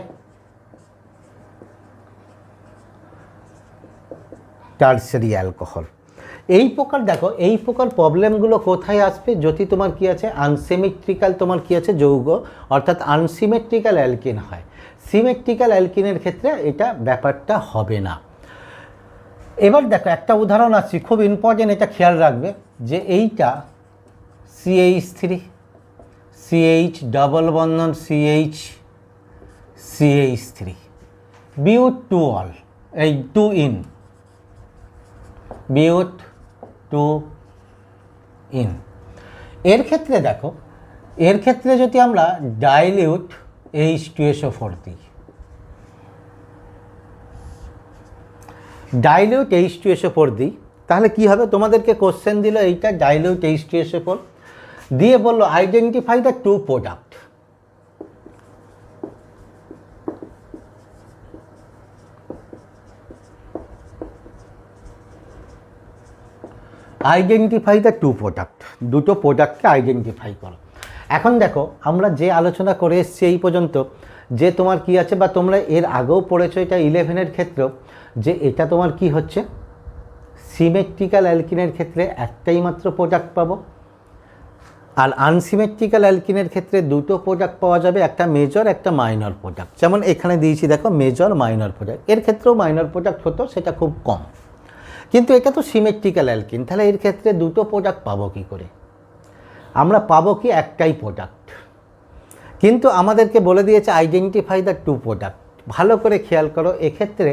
টারশারি অ্যালকোহল। এই প্রকার দেখো, এই প্রকার প্রবলেমগুলো কোথায় আসবে, যদি তোমার কি আছে আনসিমেট্রিক্যাল তোমার কি আছে যৌগ, অর্থাৎ আনসিমেট্রিক্যাল অ্যালকিন হয়। সিমেট্রিক্যাল অ্যালকিনের ক্ষেত্রে এটা ব্যাপারটা হবে না। এবার দেখো একটা উদাহরণ আসছি, খুব ইম্পর্টেন্ট, এটা খেয়াল রাখবে, যে এইটা CH ডাবল বন্ধন CH3 বিউট 2 অল, এই 2 ইন, বিউট 2 ইন। এর ক্ষেত্রে দেখো এর ক্ষেত্রে যদি আমরা ডাইলিউট H2SO4 দিই, ডাইলিউট H2SO4 দিই, তাহলে কি হবে? তোমাদেরকে কোশ্চেন দিল এইটা ডাইলিউট H2SO4 দিয়ে বললো identify the two product. Identify the two product, দুটো প্রোডাক্টকে আইডেন্টিফাই করো। এখন দেখো আমরা যে আলোচনা করে এসেছি এই পর্যন্ত, যে তোমার কি আছে বা তোমরা এর আগেও পড়েছো এটা 11-এর ক্ষেত্রেও, যে এটা তোমার কি হচ্ছে সিমেট্রিক্যাল অ্যালকিনের ক্ষেত্রে একটাই মাত্র প্রোডাক্ট পাবো, আর আনসিমেট্রিক্যাল অ্যালকিনের ক্ষেত্রে দুটো প্রোডাক্ট পাওয়া যাবে, একটা মেজর একটা মাইনর প্রোডাক্ট। যেমন এখানে দিয়েছি দেখো মেজর মাইনর প্রোডাক্ট, এর ক্ষেত্রেও মাইনর প্রোডাক্ট হতো, সেটা খুব কম, কিন্তু এটা তো সিমেট্রিক্যাল অ্যালকিন, তাহলে এর ক্ষেত্রে দুটো প্রোডাক্ট পাবো কি করে? আমরা পাবো কি একটাই প্রোডাক্ট, কিন্তু আমাদেরকে বলে দিয়েছে আইডেন্টিফাই দ্য টু প্রোডাক্ট। ভালো করে খেয়াল করো, এক্ষেত্রে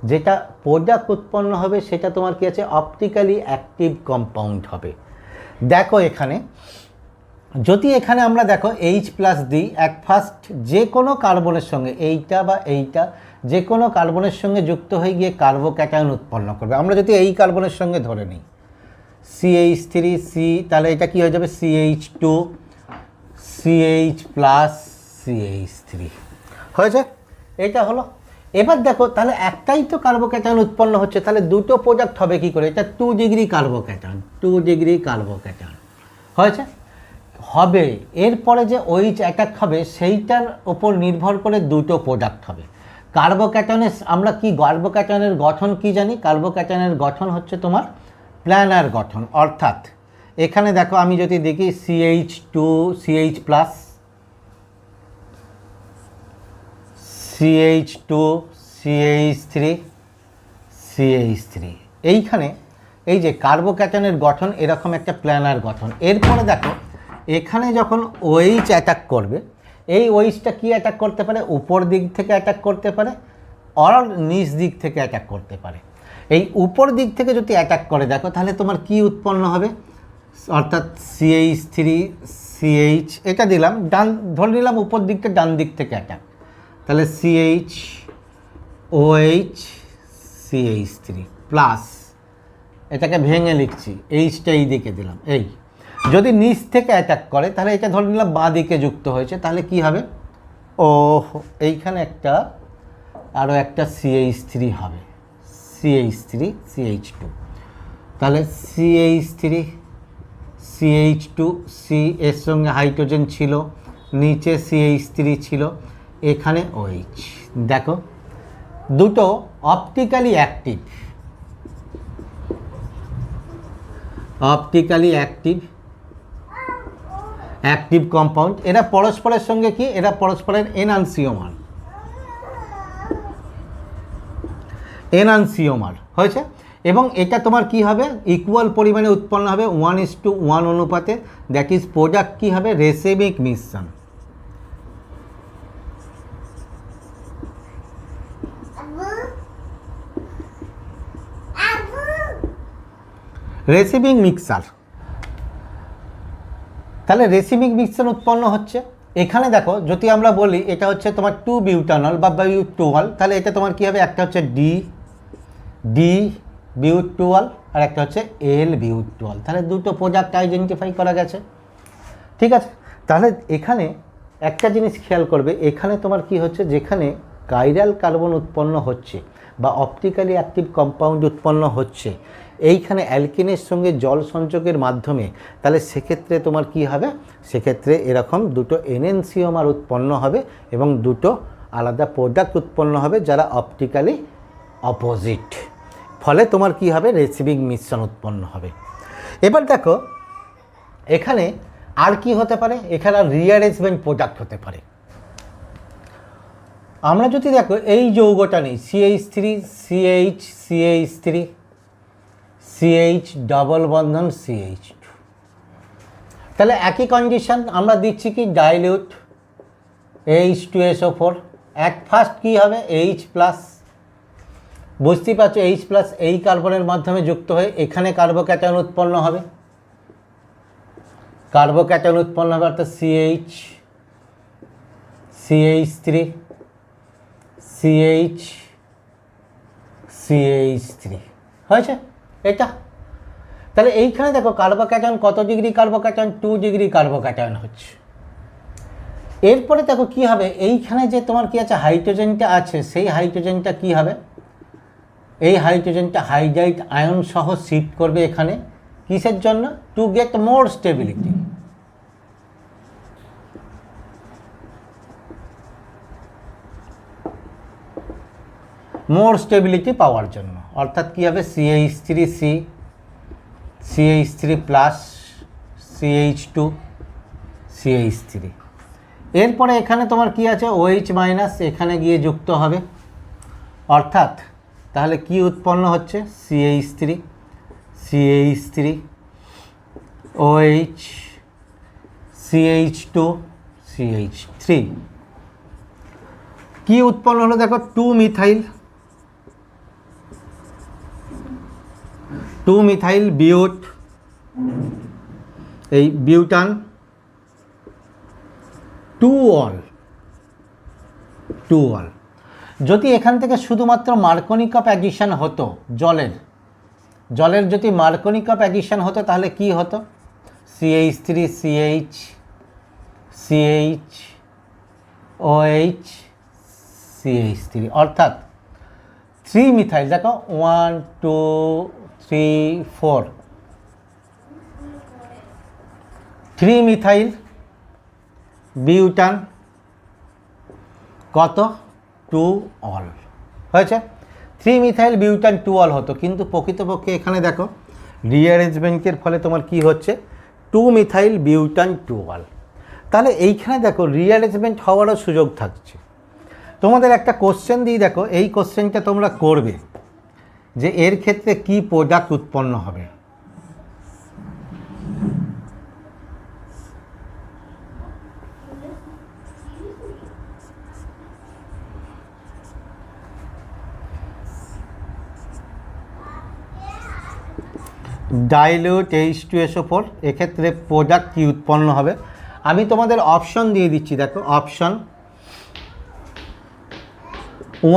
যেটা প্রোডাক্ট উৎপন্ন হবে সেটা তোমার কি আছে অপটিক্যালি অ্যাক্টিভ কম্পাউন্ড হবে। দেখো এখানে যদি এখানে আমরা দেখো H+ দিই, এক ফার্স্ট যে কোনো কার্বনের সঙ্গে এইটা বা এইটা যে কোনো কার্বনের সঙ্গে যুক্ত হয়ে গিয়ে কার্বোক্যাটায়ন উৎপন্ন করবে। আমরা যদি এই কার্বনের সঙ্গে ধরে নিই CH3C, তাহলে এটা কি হয়ে যাবে CH2 CH+ CH3 হয়েছে, এটা হলো। এবার দেখো তাহলে একটাই তো কার্বোক্যাটায়ন উৎপন্ন হচ্ছে, তাহলে দুটো প্রোডাক্ট হবে কি করে? এটা 2 ডিগ্রি কার্বোক্যাটায়ন, 2 ডিগ্রি কার্বোক্যাটায়ন হয়েছে হবে। এরপরে যে OH অ্যাটাক হবে সেইটার ওপর নির্ভর করে দুটো প্রোডাক্ট হবে। কার্বোক্যাটায়নের আমরা কি কার্বোক্যাটায়নের গঠন কি জানি? কার্বোক্যাটায়নের গঠন হচ্ছে তোমার প্ল্যানার গঠন, অর্থাৎ এখানে দেখো আমি যদি দেখি CH2 CH+, CH2 CH3 CH3, এইখানে এই যে কার্বোক্যাটায়নের গঠন এরকম একটা প্ল্যানার গঠন। এরপরে দেখো এখানে যখন OH অ্যাটাক করবে, এই OHটা কি অ্যাটাক করতে পারে? উপর দিক থেকে অ্যাটাক করতে পারে আর নিচ দিক থেকে অ্যাটাক করতে পারে। এই উপর দিক থেকে যদি অ্যাটাক করে দেখো তাহলে তোমার কি উৎপন্ন হবে? অর্থাৎ CH3 CH, এটা দিলাম ডান, ধরে নিলাম উপর দিকটা ডান দিক থেকে অ্যাটাক, তাহলে CH OH CH3 প্লাস, এটাকে ভেঙে লিখছি, এইচটা এই দিকে দিলাম। এই যদি নিচ থেকে অ্যাটাক করে তাহলে এটা ধরে নিলাম বাঁ দিকে যুক্ত হয়েছে, তাহলে কি হবে? ও এইখানে একটা আরও একটা CH3 হবে, CH3 CH2, তাহলে CH3 CH2 C এর সঙ্গে হাইড্রোজেন ছিল, নিচে CH3 ছিল, এখানে OH। দেখো দুটো optically active, optically active compound. এরা পরস্পরের সঙ্গে কি? এরা পরস্পরের এনানসিওমার হয়েছে, এবং এটা তোমার কি হবে? ইকুয়াল পরিমাণে উৎপন্ন হবে 1:1 অনুপাতে, দ্যাট ইজ প্রোডাক্ট কি হবে? রেসিমিক মিশ্রণ। রেসিমিক মিক্সার, তাহলে রেসিমিক মিক্সার উৎপন্ন হচ্ছে। এখানে দেখো যদি আমরা বলি এটা হচ্ছে তোমার 2 বিউটানল বা বিউটোয়াল, তাহলে এটা তোমার কি হবে? একটা হচ্ছে ডি বিউটোয়াল আর একটা হচ্ছে এল বিউটোয়াল, তাহলে দুটো প্রোডাক্ট আইডেন্টিফাই করা গেছে। ঠিক আছে, তাহলে এখানে একটা জিনিস খেয়াল করবে, এখানে তোমার কি হচ্ছে? যেখানে কাইরাল কার্বন উৎপন্ন হচ্ছে বা অপটিক্যালি অ্যাক্টিভ কম্পাউন্ড উৎপন্ন হচ্ছে এইখানে অ্যালকিনের সঙ্গে জল সংযোগের মাধ্যমে, তাহলে সেক্ষেত্রে তোমার কি হবে? সেক্ষেত্রে এরকম দুটো এনানসিওমার উৎপন্ন হবে এবং দুটো আলাদা প্রোডাক্ট উৎপন্ন হবে যারা অপটিক্যালি অপোজিট, ফলে তোমার কি হবে? রেসিমিক মিশ্রণ উৎপন্ন হবে। এবার দেখো এখানে আর কি হতে পারে? এখানে রিঅ্যারেঞ্জমেন্ট প্রোডাক্ট হতে পারে। আমরা যদি দেখো এই যৌগটা নেই CH3 CH CH3 CH double বন্ধন CH2, তাহলে একই কন্ডিশন আমরা দিচ্ছি কি? ডাইলিউট H2SO4, এক ফার্স্ট কী হবে? H+, বুঝতেই পারছো H+ এই কার্বনের মাধ্যমে যুক্ত হয়ে এখানে কার্বোক্যাটায়ন উৎপন্ন হবে, কার্বোক্যাটায়ন উৎপন্ন হবে অর্থাৎ CH3 CH3 হয়েছে এটা। তাহলে এইখানে দেখো কার্বোক্যাটায়ন কত ডিগ্রি কার্বোক্যাটায়ন, 2 ডিগ্রি কার্বোক্যাটায়ন হচ্ছে। এরপরে দেখো কি হবে, এইখানে যে তোমার কি আছে হাইড্রোজেনটা আছে, সেই হাইড্রোজেনটা কি হবে, এই হাইড্রোজেনটা হাইড্রাইড আয়ন সহ শিফট করবে এখানে, কিসের জন্য, to get more stability. More stability পাওয়ার জন্য, অর্থাৎ কি হবে CH3 প্লাস CH2 CH3। এরপরে এখানে তোমার কি আছে OH মাইনাস এখানে গিয়ে যুক্ত হবে, অর্থাৎ তাহলে কি উৎপন্ন হচ্ছে CH3 OH CH2 CH3। কি উৎপন্ন হলো দেখো 2 মিথাইল বিউট, এই বিউটান 2 অল। যদি এখান থেকে শুধুমাত্র মার্কনি কাপ অ্যাডিশন হতো, জলের যদি মার্কনি কাপ অ্যাডিশন হতো তাহলে কি হতো, CH3 CH OH CH3, অর্থাৎ 3 মিথাইল, দেখো 1 2 3 4, 3 মিথাইল বিউটান কত 2 অল হয়েছে। 3 মিথাইল বিউটান 2 অল হতো, কিন্তু প্রকৃতপক্ষে এখানে দেখো রিঅ্যারেঞ্জমেন্টের ফলে তোমার কি হচ্ছে 2 মিথাইল বিউটান 2 অল। তাহলে এইখানে দেখো রিঅ্যারেঞ্জমেন্ট হওয়ারও সুযোগ থাকছে। তোমাদের একটা কোশ্চেন দিই, দেখো এই কোশ্চেনটা তোমরা করবে যে এর ক্ষেত্রে কি প্রোডাক্ট উৎপন্ন হবে। ডাইলিউট H2SO4, এক্ষেত্রে প্রোডাক্ট কি উৎপন্ন হবে। আমি তোমাদের অপশন দিয়ে দিচ্ছি, দেখো option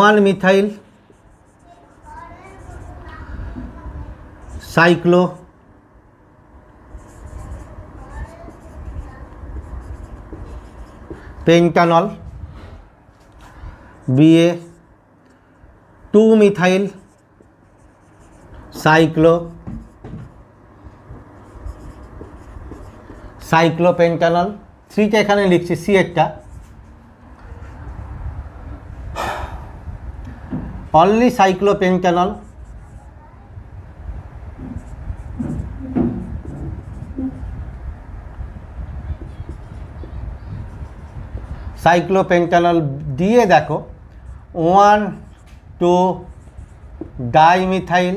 1 methyl cyclopentanol, BA 2 methyl cyclopentanol, 3টা এখানে লিখছি, সি এরটা অনলি সাইক্লোপেন্টানল, দিয়ে দেখো 1 2 ডাইমিথাইল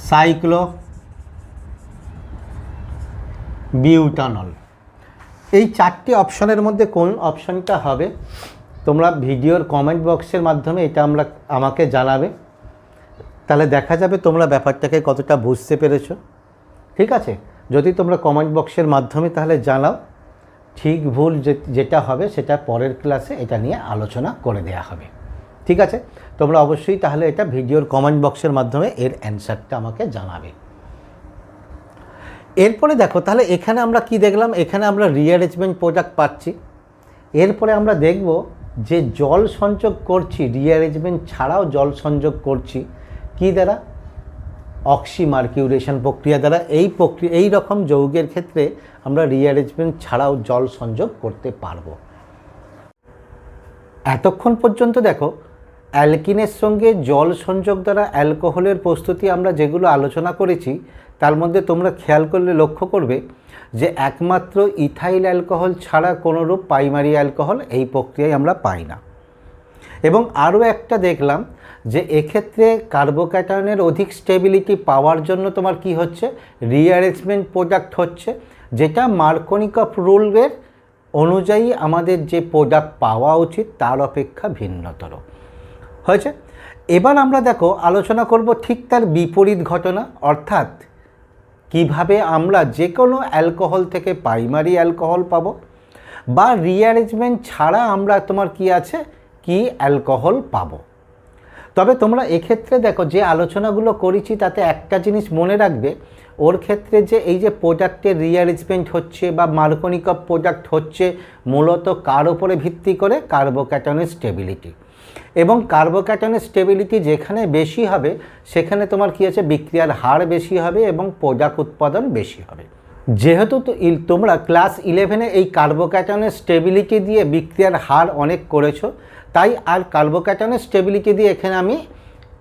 সাইক্লো বিউটানল। এই 4টি অপশনের মধ্যে কোন অপশনটা হবে তোমরা ভিডিওর কমেন্ট বক্সের মাধ্যমে এটা আমাকে জানাবে, তাহলে দেখা যাবে তোমরা ব্যাপারটাকে কতটা বুঝতে পেরেছো। ঠিক আছে, যদি তোমরা কমেন্ট বক্সের মাধ্যমে তাহলে জানাও, ঠিক ভুল যেটা হবে সেটা পরের ক্লাসে এটা নিয়ে আলোচনা করে দেয়া হবে। ঠিক আছে, তোমরা অবশ্যই তাহলে এটা ভিডিওর কমেন্ট বক্সের মাধ্যমে এর অ্যান্সারটা আমাকে জানাবে। এরপরে দেখো তাহলে এখানে আমরা কি দেখলাম, এখানে আমরা রিঅ্যারেঞ্জমেন্ট প্রোডাক্ট পাচ্ছি। এরপরে আমরা দেখব যে জল সংযোগ করছি, রিঅ্যারেঞ্জমেন্ট ছাড়াও জল সংযোগ করছি কি দ্বারা, অক্সিমার্কিউরেশন প্রক্রিয়া দ্বারা। এই রকম যৌগের ক্ষেত্রে আমরা রিঅ্যারেঞ্জমেন্ট ছাড়াও জল সংযোগ করতে পারবো। এতক্ষণ পর্যন্ত দেখো অ্যালকিনের সঙ্গে জল সংযোগ দ্বারা অ্যালকোহলের প্রস্তুতি আমরা যেগুলো আলোচনা করেছি, তার মধ্যে তোমরা খেয়াল করলে লক্ষ্য করবে যে একমাত্র ইথাইল অ্যালকোহল ছাড়া কোনোরূপ প্রাইমারি অ্যালকোহল এই প্রক্রিয়ায় আমরা পাই না। এবং আরও একটা দেখলাম যে এক্ষেত্রে কার্বোক্যাটায়নের অধিক স্টেবিলিটি পাওয়ার জন্য তোমার কি হচ্ছে, রিঅ্যারেঞ্জমেন্ট প্রোডাক্ট হচ্ছে, যেটা মার্কনি-কাপ রুলের অনুযায়ী আমাদের যে প্রোডাক্ট পাওয়া উচিত তার অপেক্ষা ভিন্নতর হয়েছে। এবার আমরা দেখো আলোচনা করব ঠিক তার বিপরীত ঘটনা, অর্থাৎ কিভাবে আমরা যে কোনো অ্যালকোহল থেকে প্রাইমারি অ্যালকোহল পাবো, বা রিঅ্যারেঞ্জমেন্ট ছাড়া আমরা তোমার কি আছে কি অ্যালকোহল পাবো। তবে তোমরা এক্ষেত্রে দেখো যে আলোচনাগুলো করেছি তাতে একটা জিনিস মনে রাখবে, ওর ক্ষেত্রে যে এই যে প্রোডাক্টের রিঅ্যারেঞ্জমেন্ট হচ্ছে বা মার্কনিকভ প্রোডাক্ট হচ্ছে মূলত কার উপরে ভিত্তি করে, কার্বোক্যাটনের স্টেবিলিটি। এবং কার্বোক্যাটনের স্টেবিলিটি যেখানে বেশি হবে সেখানে তোমার কি আছে বিক্রিয়ার হার বেশি হবে এবং প্রোডাক্ট উৎপাদন বেশি হবে। যেহেতু তোমরা ক্লাস 11-এ এই কার্বোক্যাটনের স্টেবিলিটি দিয়ে বিক্রিয়ার হার অনেক করেছো, তাই আর কার্বোক্যাটনের স্টেবিলিটি দিয়ে এখানে আমি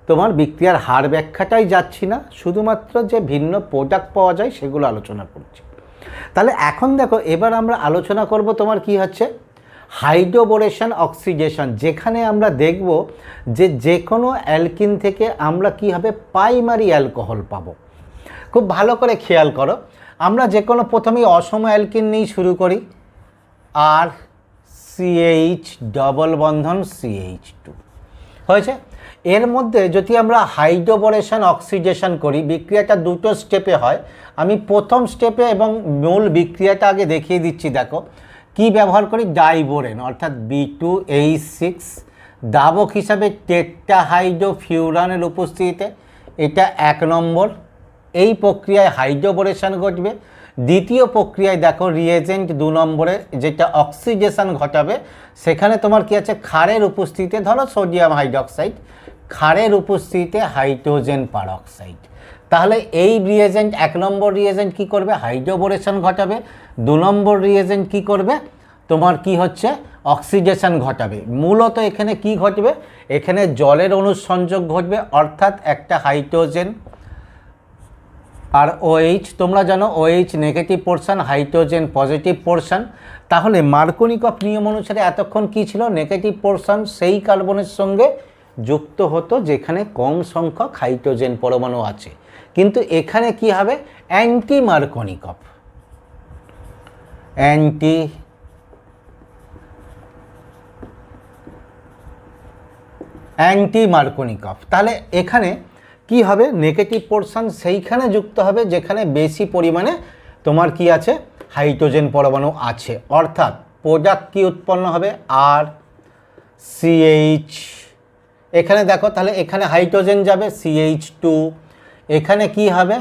তোমার বিক্রিয়ার হার ব্যাখ্যাটাই যাচ্ছি না, শুধুমাত্র যে ভিন্ন প্রোডাক্ট পাওয়া যায় সেগুলো আলোচনা করছি। তাহলে এখন দেখো এবার আমরা আলোচনা করব তোমার কি হচ্ছে হাইড্রোবোরেশন অক্সিডেশন, যেখানে আমরা দেখব যে যে কোনো অ্যালকিন থেকে আমরা কীভাবে প্রাইমারি অ্যালকোহল পাবো। খুব ভালো করে খেয়াল করো, আমরা যে কোনো প্রথমেই অসম অ্যালকিন নিয়ে শুরু করি, আর CH ডবল বন্ধন CH2 হয়েছে। এর মধ্যে যদি আমরা হাইড্রোবোরেশন অক্সিডেশন করি, বিক্রিয়াটা দুটো স্টেপে হয়। আমি প্রথম স্টেপে এবং মূল বিক্রিয়াটা আগে দেখিয়ে দিচ্ছি। দেখো কি ব্যবহার করি, ডাইবোরেন অর্থাৎ B2H6 দাবক হিসাবে টেট্রাহাইড্রোফিউরানের উপস্থিতিতে, এটা 1 নম্বর। এই প্রক্রিয়ায় হাইড্রোবোরেশন ঘটবে। দ্বিতীয় প্রক্রিয়ায় দেখো রিয়েজেন্ট 2 নম্বরে যেটা অক্সিডেশন ঘটাবে, সেখানে তোমার কি আছে ক্ষারের উপস্থিতিতে, ধরো সোডিয়াম হাইড্রোক্সাইড, ক্ষারের উপস্থিতিতে হাইড্রোজেন পারঅক্সাইড। তাহলে এই রিয়েজেন্ট 1 নম্বর রিয়েজেন্ট কি করবে, হাইড্রোবোরেশন ঘটাবে। 2 নম্বর রিয়েজেন্ট কি করবে, তোমার কি হচ্ছে অক্সিডেশন ঘটাবে। মূলত এখানে কি ঘটবে, এখানে জলের অণুর সংযোগ ঘটবে, অর্থাৎ একটা হাইড্রোজেন আর OH, তোমরা জানো OH negative portion, hydrogen positive portion. তাহলে মার্কনিকভ নিয়ম অনুসারে এতক্ষণ কি ছিল, নেগেটিভ পোরশন সেই কার্বনের সঙ্গে যুক্ত হতো যেখানে কম সংখ্যক হাইড্রোজেন পরমাণু আছে, কিন্তু এখানে কি হবে অ্যান্টি মার্কনিকভ, অ্যান্টি মার্কনিকভ। তাহলে এখানে কি হবে, নেগেটিভ পোরশন সেইখানে যুক্ত হবে যেখানে বেশি পরিমাণে তোমার কি আছে হাইড্রোজেন পরমাণু আছে, অর্থাৎ প্রোডাক্ট কি উৎপন্ন হবে আর CH। এখানে দেখো তাহলে এখানে হাইড্রোজেন যাবে CH2, এখানে কি হবে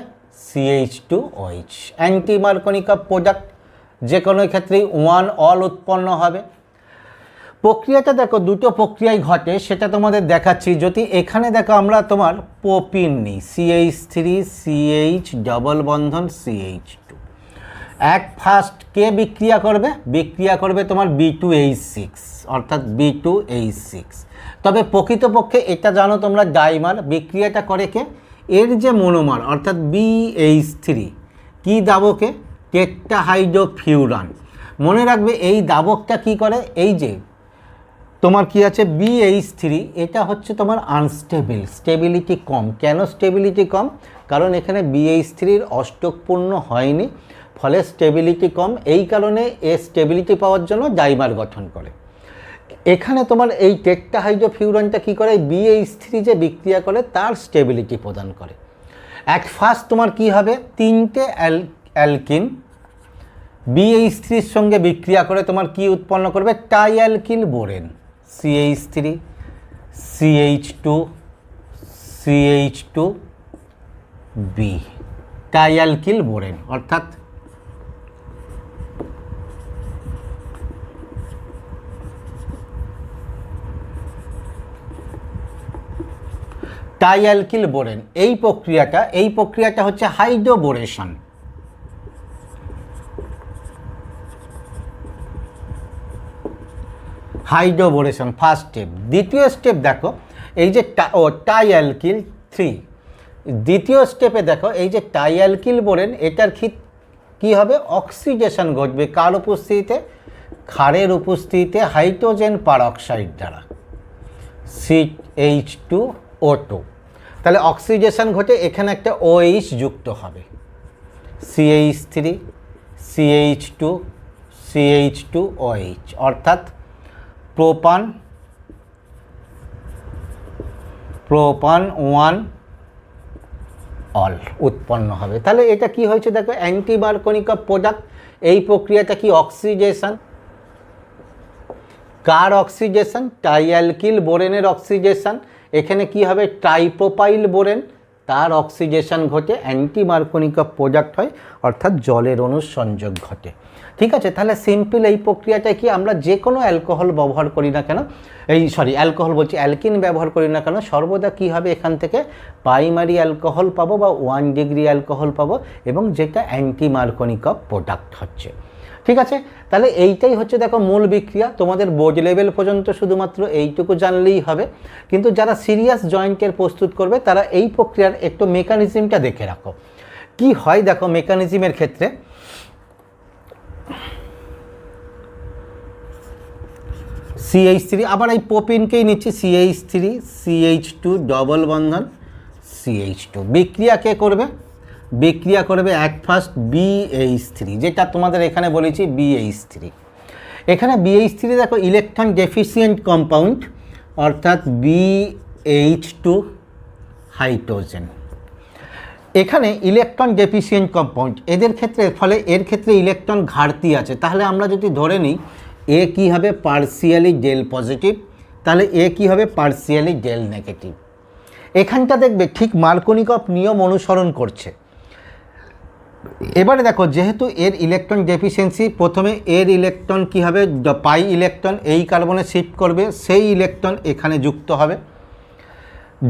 CH2OH। অ্যান্টি মার্কনিকভ প্রোডাক্ট যে কোনো ক্ষেত্রেই 1 অল উৎপন্ন হবে। প্রক্রিয়াটা দেখো দুটো প্রক্রিয়ায় ঘটে, সেটা তোমাদের দেখাচ্ছি। যদি এখানে দেখো আমরা তোমার প্রোপিন নিই, CH3 CH ডবল বন্ধন CH2, এক ফার্স্ট কে বিক্রিয়া করবে, বিক্রিয়া করবে তোমার B2H6 অর্থাৎ B2H6। তবে প্রকৃতপক্ষে এটা জানো তোমরা ডাইমার, বিক্রিয়াটা করে কে, এর যে মনোমার অর্থাৎ BH3 কি দাবকে, টেট্রাহাইড্রোফিউরান। মনে রাখবে এই দাবকটা কি করে, এই যে তোমার কি আছে BH3, এটা হচ্ছে তোমার আনস্টেবল, স্টেবিলিটি কম। কেন স্টেবিলিটি কম, কারণ এখানে BH3-র অষ্টক পূর্ণ হয়নি, ফলে স্টেবিলিটি কম। এই কারণে এ স্টেবিলিটি পাওয়ার জন্য ডাইমার গঠন করে। এখানে তোমার এই টেট্রাহাইড্রোফিউরানটা কি করে, BH3 যে বিক্রিয়া করে তার স্টেবিলিটি প্রদান করে। এক ফার্স্ট তোমার কি হবে, 3টে অ্যালকিন BH3-র সঙ্গে বিক্রিয়া করে তোমার কি উৎপন্ন করবে, টাইঅ্যালকিল বোরেন CH3 CH2 CH2B, টাইঅ্যালকিল বোরেন। অর্থাৎ টাইঅ্যালকিল বোরেন। এই প্রক্রিয়াটা হচ্ছে হাইড্রোবোরেশন। হাইড্রোবোরেশন ফার্স্ট স্টেপ। দ্বিতীয় স্টেপ দেখো এই যে টাইঅ্যালকিল 3, দ্বিতীয় স্টেপে দেখো এই যে টাইঅ্যালকিল বোরেন, এটার কি হবে অক্সিডেশন ঘটবে, কার উপস্থিতিতে, ক্ষারের উপস্থিতিতে হাইড্রোজেন পারঅক্সাইড দ্বারা CH2O2। তাহলে অক্সিডেশন ঘটে, এখানে একটা OH যুক্ত হবে, CH3 CH2 CH2OH, অর্থাৎ প্রোপান প্রোপান 1 অল উৎপন্ন হবে। তাহলে এটা কি হয়েছে দেখো, অ্যান্টি মার্কনিকভ প্রোডাক্ট। এই প্রক্রিয়াটা কি অক্সিডেশন, কার অক্সিডেশন? টাইঅ্যালকিল বোরেনের অক্সিডেশন। এখানে কি হবে, ট্রাইপ্রোপাইল বোরেন, তার অক্সিডেশন ঘটে অ্যান্টি মার্কনিকভ প্রোডাক্ট হয়, অর্থাৎ জলের অণুর সংযোগ ঘটে। ঠিক আছে, তাহলে সিম্পল এই প্রক্রিয়াটা কি, আমরা যে কোনো অ্যালকোহল ব্যবহার করি না কেন, অ্যালকোহল বলছি, অ্যালকিন ব্যবহার করি না কেন, সর্বদা কি হবে, এখান থেকে প্রাইমারি অ্যালকোহল পাবো বা 1 ডিগ্রি অ্যালকোহল পাবো, এবং যেটা অ্যান্টি মার্কনিকভ প্রোডাক্ট হচ্ছে। ঠিক আছে, তাহলে এইটাই হচ্ছে দেখো মূল বিক্রিয়া। তোমাদের বোর্ড লেভেল পর্যন্ত শুধুমাত্র এইটুকু জানলেই হবে, কিন্তু যারা সিরিয়াস জয়েন্টের প্রস্তুত করবে তারা এই প্রক্রিয়ার একটু মেকানিজমটা দেখে রাখো। কি হয় দেখো মেকানিজমের ক্ষেত্রে, CH3, আবার এই প্রোপিনকেই নিচ্ছি, CH3 CH2 ডবল বন্ধন CH2, বিক্রিয়া কে করবে, বিক্রিয়া করবে অ্যাট ফার্স্ট BH3, যেটা তোমাদের এখানে বলেছি BH3। এখানে BH3 দেখো ইলেকট্রন ডেফিসিয়েন্ট কম্পাউন্ড, অর্থাৎ BH2 হাইড্রোজেন। এখানে ইলেকট্রন ডেফিসিয়েন্ট কম্পাউন্ড, এদের ক্ষেত্রে ফলে এর ক্ষেত্রে ইলেকট্রন ঘাটতি আছে। তাহলে আমরা যদি ধরে নিই এ কী হবে, পার্সিয়ালি ডেল পজিটিভ, তাহলে এ কী হবে, পার্সিয়ালি ডেল নেগেটিভ। এখানটা দেখবে ঠিক মার্কনিকভ নিয়ম অনুসরণ করছে। এবারে দেখো যেহেতু এর ইলেকট্রন ডেফিসিয়েন্সি, প্রথমে এর ইলেকট্রন কী হবে, পাই ইলেকট্রন এই কার্বনে শিফট করবে, সেই ইলেকট্রন এখানে যুক্ত হবে।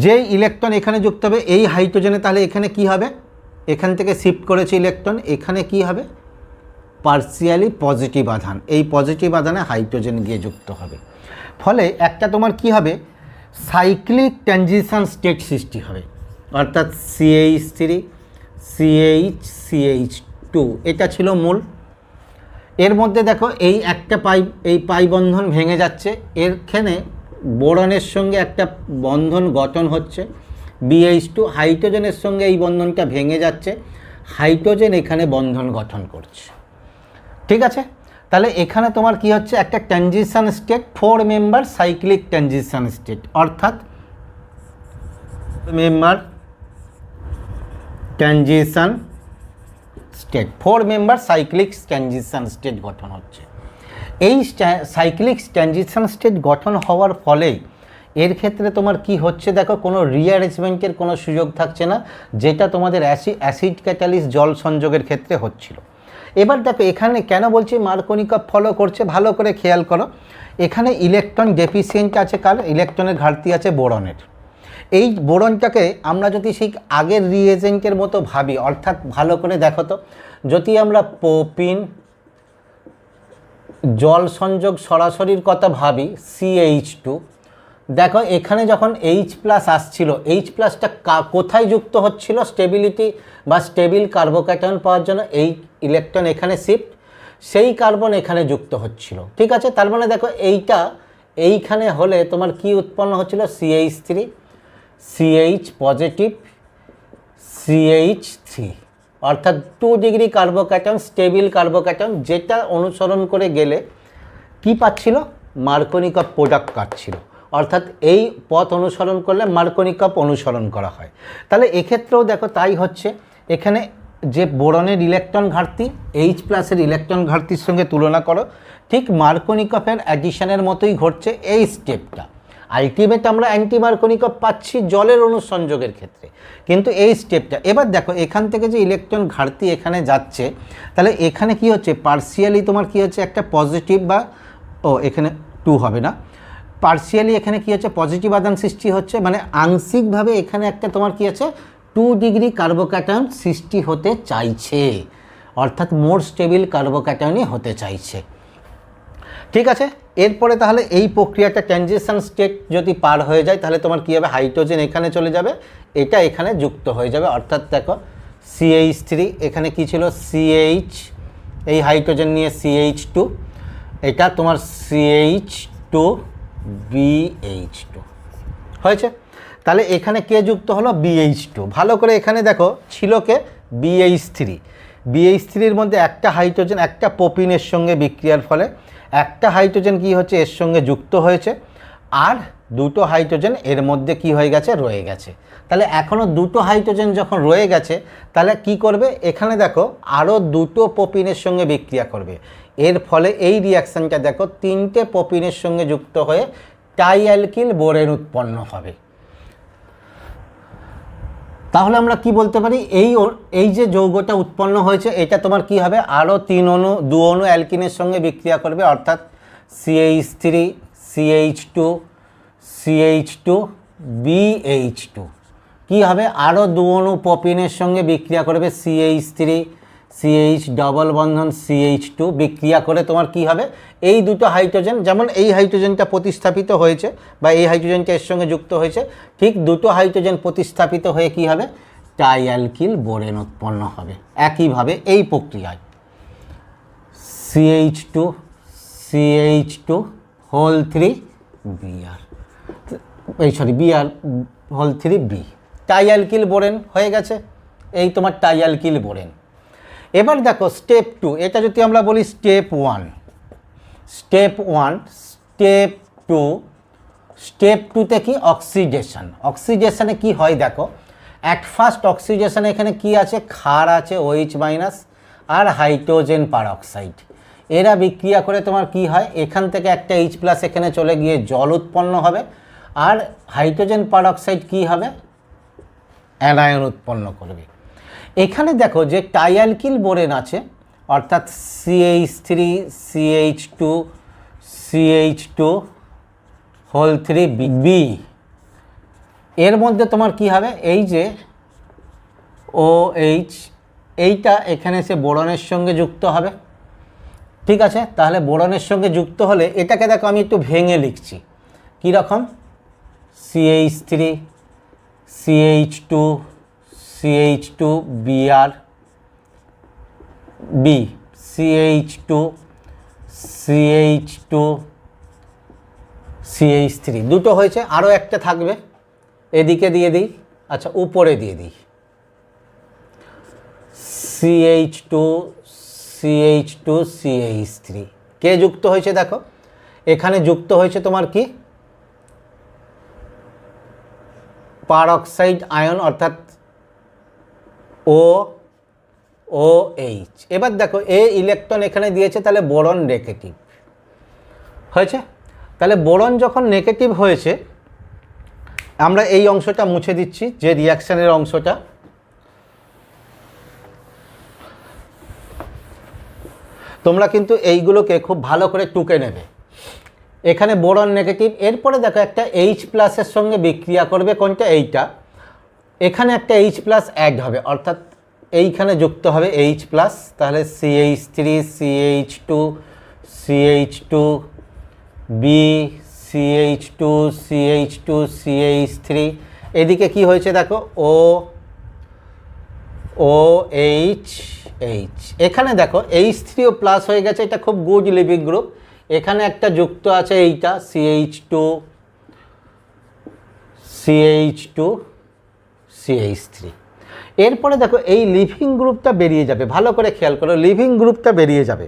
যেই ইলেকট্রন এখানে যুক্ত হবে এই হাইড্রোজেনে, তাহলে এখানে কি হবে, এখান থেকে শিফট করেছে ইলেকট্রন, এখানে কি হবে, পার্সিয়ালি পজিটিভ আধান, এই পজিটিভ আধানে হাইড্রোজেন গিয়ে যুক্ত হবে। ফলে একটা তোমার কি হবে, সাইক্লিক ট্রানজিশন স্টেট সৃষ্টি হবে, অর্থাৎ CH3 CH CH2, এটা ছিল মূল। এর মধ্যে দেখো এই একটা এই পাই বন্ধন ভেঙে যাচ্ছে, এরখানে বোরনের সঙ্গে একটা বন্ধন গঠন হচ্ছে BH2, হাইড্রোজেনের সঙ্গে এই বন্ধনটা ভেঙে যাচ্ছে, হাইড্রোজেন এখানে বন্ধন গঠন করছে। ঠিক আছে, তাহলে এখানে তোমার কি হচ্ছে, একটা transition state, 4 member cyclic transition state, অর্থাৎ member transition state, 4 member cyclic transition state গঠন হচ্ছে। এই সাইক্লিক ট্রানজিশন স্টেট গঠন হওয়ার ফলে এর ক্ষেত্রে তোমার কি হচ্ছে দেখো, কোনো রিঅ্যারেঞ্জমেন্টের কোনো সুযোগ থাকছে না, যেটা তোমাদের অ্যাসিড ক্যাটালিস জল সংযোগের ক্ষেত্রে হচ্ছিল। এবার দেখো এখানে কেন বলছি মার্কনিকভ ফলো করছে, ভালো করে খেয়াল করো। এখানে ইলেকট্রন ডেফিসিয়েন্ট আছে কার, ইলেকট্রনের ঘাটতি আছে বোরনের। এই বোরনটাকে আমরা যদি সেই আগের রিএজেন্টের মতো ভাবি, অর্থাৎ ভালো করে দেখো তো, যদি আমরা প্রোপিন জল সংযোগ সরাসরির কথা ভাবি CH2, দেখো এখানে যখন H+ আসছিল, H+টা কোথায় যুক্ত হচ্ছিল, স্টেবিলিটি বা স্টেবিল কার্বোক্যাটায়ন পাওয়ার জন্য এই ইলেকট্রন এখানে শিফট, সেই কার্বন এখানে যুক্ত হচ্ছিল। ঠিক আছে, তার মানে দেখো এইখানে হলে তোমার কি উৎপন্ন হচ্ছিল, CH3 CH পজিটিভ CH3, অর্থাৎ 2 ডিগ্রি কার্বোক্যাটায়ন, স্টেবিল কার্বোক্যাটায়ন, যেটা অনুসরণ করে গেলে কি পাচ্ছিল, মার্কনিকভ প্রোডাক্ট পাচ্ছিল। অর্থাৎ এই পথ অনুসরণ করলে মার্কনিকভ অনুসরণ করা হয়। তাহলে এক্ষেত্রেও দেখো তাই হচ্ছে, এখানে যে বোরনের ইলেকট্রন ঘাটতি H+ ইলেকট্রন ঘাটতির সঙ্গে তুলনা করো, ঠিক মার্কনিকভের অ্যাডিশনের মতোই ঘটছে এই স্টেপটা। আলটিমেট আমরা অ্যান্টি মার্কনিকভ পাচ্ছি জলের অণু সংযোগের ক্ষেত্রে, কিন্তু এই স্টেপটা। এবার দেখো এখান থেকে যে ইলেকট্রন ঘাটতি এখানে যাচ্ছে, তাহলে এখানে কি হচ্ছে, পার্সিয়ালি তোমার কি হচ্ছে, একটা পজিটিভ বা এখানে 2 হবে না, পার্সিয়ালি এখানে কি হচ্ছে, পজিটিভ আধান সৃষ্টি হচ্ছে, মানে আংশিকভাবে এখানে একটা তোমার কি আছে, 2 ডিগ্রি কার্বোক্যাটায়ন সৃষ্টি হতে চাইছে, অর্থাৎ মোর স্টেবিল কার্বোক্যাটায়নই হতে চাইছে। ঠিক আছে, এরপরে তাহলে এই প্রক্রিয়াটা ট্রানজিশন স্টেট যদি পার হয়ে যায়, তাহলে তোমার কী হবে, হাইড্রোজেন এখানে চলে যাবে, এটা এখানে যুক্ত হয়ে যাবে, অর্থাৎ দেখো CH3 এখানে কি ছিল, CH, এই হাইড্রোজেন নিয়ে CH2, এটা তোমার CH2 BH2 হয়েছে। তাহলে এখানে কে যুক্ত হলো, BH2। ভালো করে এখানে দেখো ছিল কে, BH3। BH3-র মধ্যে একটা হাইড্রোজেন একটা প্রোপিনের সঙ্গে বিক্রিয়ার ফলে একটা হাইড্রোজেন কি হচ্ছে, এর সঙ্গে যুক্ত হয়েছে, আর দুটো হাইড্রোজেন এর মধ্যে কি হয়ে গেছে, রয়ে গেছে। তাহলে এখনও দুটো হাইড্রোজেন যখন রয়ে গেছে, তাহলে কি করবে, এখানে দেখো আরও দুটো প্রোপিনের সঙ্গে বিক্রিয়া করবে। এর ফলে এই রিয়াকশানটা দেখো তিনটে প্রোপিনের সঙ্গে যুক্ত হয়ে টাইঅ্যালকিল বোরেন উৎপন্ন হবে। তাহলে আমরা কি বলতে পারি, এই যে যৌগটা উৎপন্ন হয়েছে এটা তোমার কি হবে, আরও দু অণু অ্যালকিনের সঙ্গে বিক্রিয়া করবে, অর্থাৎ CH3 CH2 CH2 BH2 কি হবে, আরও দু অণু প্রোপিনের সঙ্গে বিক্রিয়া করবে, CH3 CH ডবল বন্ধন CH2 বিক্রিয়া করে তোমার কি হবে, এই দুটো হাইড্রোজেন, যেমন এই হাইড্রোজেনটা প্রতিস্থাপিত হয়েছে বা এই হাইড্রোজেনটা এর সঙ্গে যুক্ত হয়েছে, ঠিক দুটো হাইড্রোজেন প্রতিস্থাপিত হয়ে কি হবে, টাইঅ্যালকিল বোরেন উৎপন্ন হবে। একইভাবে এই প্রক্রিয়ায় CH2 CH2 whole 3 Br Br whole 3 B trialkyl borane হয়ে গেছে। এই তোমার টাইঅ্যালকিল বোরেন। এবার দেখো স্টেপ 2, এটা যদি আমরা বলি স্টেপ 1, স্টেপ 2তে কি অক্সিডেশন, অক্সিডেশনে কি হয় দেখো, অ্যাট ফার্স্ট অক্সিডেশনে এখানে কি আছে, ক্ষার আছে OH মাইনাস আর হাইড্রোজেন পারঅক্সাইড, এরা বিক্রিয়া করে তোমার কি হয়, এখান থেকে একটা H প্লাস এখানে চলে গিয়ে জল উৎপন্ন হবে, আর হাইড্রোজেন পারঅক্সাইড কি হবে, অ্যানায়ন উৎপন্ন করবে। এখানে দেখো যে টাইঅ্যালকিল বোরেন আছে, অর্থাৎ CH3 CH2 CH2 whole 3 B, এর মধ্যে তোমার কি হবে, এই যে OH এইটা এখানে এসে বোরনের সঙ্গে যুক্ত হবে। ঠিক আছে, তাহলে বোরনের সঙ্গে যুক্ত হলে এটাকে দেখো আমি একটু ভেঙে লিখছি, কীরকম, CH3 CH2 CH2 Br B CH2 CH2 CH3 দুটো হয়েছে, আরও একটা থাকবে, এদিকে দিয়ে দিই, আচ্ছা উপরে দিয়ে দিই, CH2 CH2 CH3 কে যুক্ত হয়েছে দেখো, এখানে যুক্ত হয়েছে তোমার কি, পারঅক্সাইড আয়ন, অর্থাৎ OH। এবার দেখো ইলেকট্রন এখানে দিয়েছে, তাহলে বোরন নেগেটিভ হয়েছে। তাহলে বোরন যখন নেগেটিভ হয়েছে, আমরা এই অংশটা মুছে দিচ্ছি, যে রিয়াকশানের অংশটা, তোমরা কিন্তু এইগুলোকে খুব ভালো করে টুকে নেবে। এখানে বোরন নেগেটিভ, এরপরে দেখো একটা H প্লাসের সঙ্গে বিক্রিয়া করবে, কোনটা, এইটা, এখানে একটা H প্লাস অ্যাড হবে, অর্থাৎ এইখানে যুক্ত হবে H প্লাস, তাহলে CH3 CH2 CH2 B CH2 CH2 CH3, এদিকে কি হয়েছে দেখো OH, এখানে দেখো H3ও প্লাস হয়ে গেছে, এটা খুব গুড লিভিং গ্রুপ। এখানে একটা যুক্ত আছে এইটা CH2 CH3, এরপরে দেখো এই লিভিং গ্রুপটা বেরিয়ে যাবে, ভালো করে খেয়াল করো, লিভিং গ্রুপটা বেরিয়ে যাবে।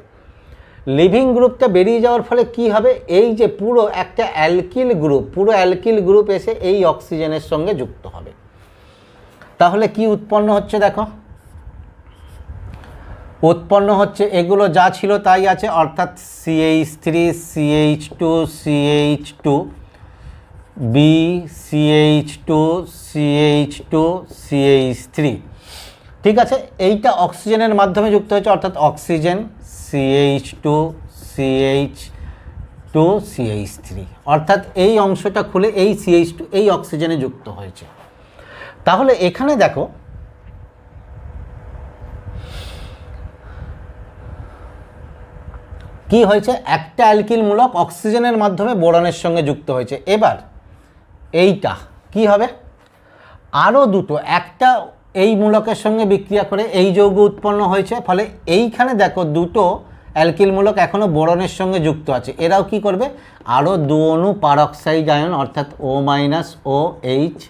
লিভিং গ্রুপটা বেরিয়ে যাওয়ার ফলে কি হবে, এই যে পুরো একটা অ্যালকিল গ্রুপ এসে এই অক্সিজেনের সঙ্গে যুক্ত হবে। তাহলে কি উৎপন্ন হচ্ছে দেখো, উৎপন্ন হচ্ছে এগুলো যা ছিল তাই আছে, অর্থাৎ CH3 CH2 CH2 B CH2 CH2 CH3। ঠিক আছে, এইটা অক্সিজেনের মাধ্যমে যুক্ত হয়েছে, অর্থাৎ অক্সিজেন CH2 CH2 CH3, অর্থাৎ এই অংশটা খুলে এই CH2 এই অক্সিজেনে যুক্ত হয়েছে। তাহলে এখানে দেখো কি হয়েছে, একটা অ্যালকিল মূলক অক্সিজেনের মাধ্যমে বোরনের সঙ্গে যুক্ত হয়েছে। এবার এইটা কি হবে, আরও দুটো, একটা এই মূলকের সঙ্গে বিক্রিয়া করে এই যৌগ উৎপন্ন হয়েছে, ফলে এইখানে দেখো দুটো অ্যালকিল মূলক এখনও বোরনের সঙ্গে যুক্ত আছে, এরাও কি করবে, আরও দু অণু পারঅক্সাইড আয়ন, অর্থাৎ O-OH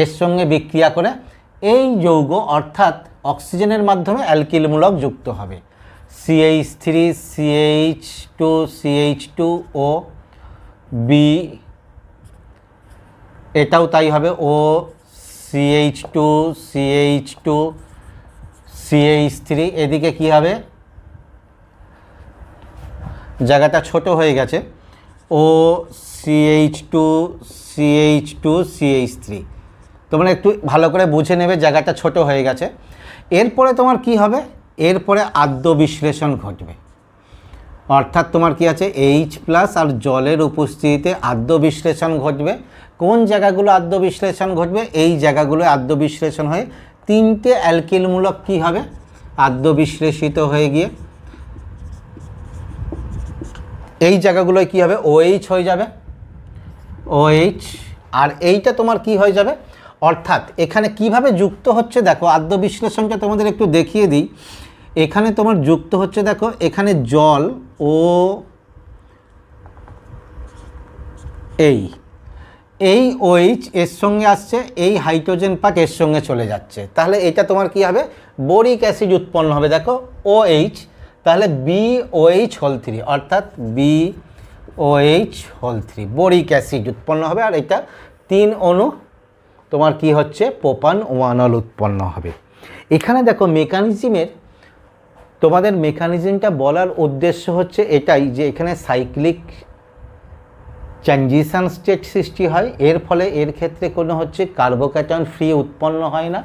এর সঙ্গে বিক্রিয়া করে এই যৌগ, অর্থাৎ অক্সিজেনের মাধ্যমে অ্যালকিল মূলক যুক্ত হবে, CH3 CH2 CH2 O B এটাও তাই হবে, ও CH2 CH2 CH3, এদিকে কি হবে, জায়গাটা ছোট হয়ে গেছে, ও CH2 CH2 CH3। তোমরা একটু ভালো করে বুঝে নেবে, জায়গাটা ছোট হয়ে গেছে। এরপরে তোমার কি হবে, এরপরে আদ্য বিশ্লেষণ ঘটবে, অর্থাৎ তোমার কি আছে H+ আর জলের উপস্থিতিতে আদ্য বিশ্লেষণ ঘটবে। কোন জায়গাগুলো আদ্য বিশ্লেষণ ঘটবে, এই জায়গাগুলো আদ্য বিশ্লেষণ হয়ে 3টে অ্যালকিলমূলক কি হবে, আদ্য বিশ্লেষিত হয়ে গিয়ে এই জায়গাগুলোয় কি হবে, OH হয়ে যাবে, OH। আর এইটা তোমার কি হয়ে যাবে, অর্থাৎ এখানে কিভাবে যুক্ত হচ্ছে দেখো, আদ্য বিশ্লেষণটা তোমাদের একটু দেখিয়ে দিই। এখানে তোমার যুক্ত হচ্ছে দেখো, এখানে জল ও এই OH এর সঙ্গে আসছে, এই হাইড্রোজেন পার্ট এর সঙ্গে চলে যাচ্ছে, তাহলে এটা তোমার কি হবে, বোরিক অ্যাসিড উৎপন্ন হবে। দেখো OH, তাহলে BOH3, অর্থাৎ BOH3 বোরিক অ্যাসিড উৎপন্ন হবে। আর এটা 3 অণু তোমার কি হচ্ছে, প্রোপান 1 উৎপন্ন হবে। এখানে দেখো মেকানিজমের, তোমাদের মেকানিজমটা বলার উদ্দেশ্য হচ্ছে এটাই যে এখানে সাইক্লিক ট্রানজিশন স্টেট সৃষ্টি হয়, এর ফলে এর ক্ষেত্রে কোনো হচ্ছে কার্বোক্যাটায়ন ফ্রি উৎপন্ন হয় না,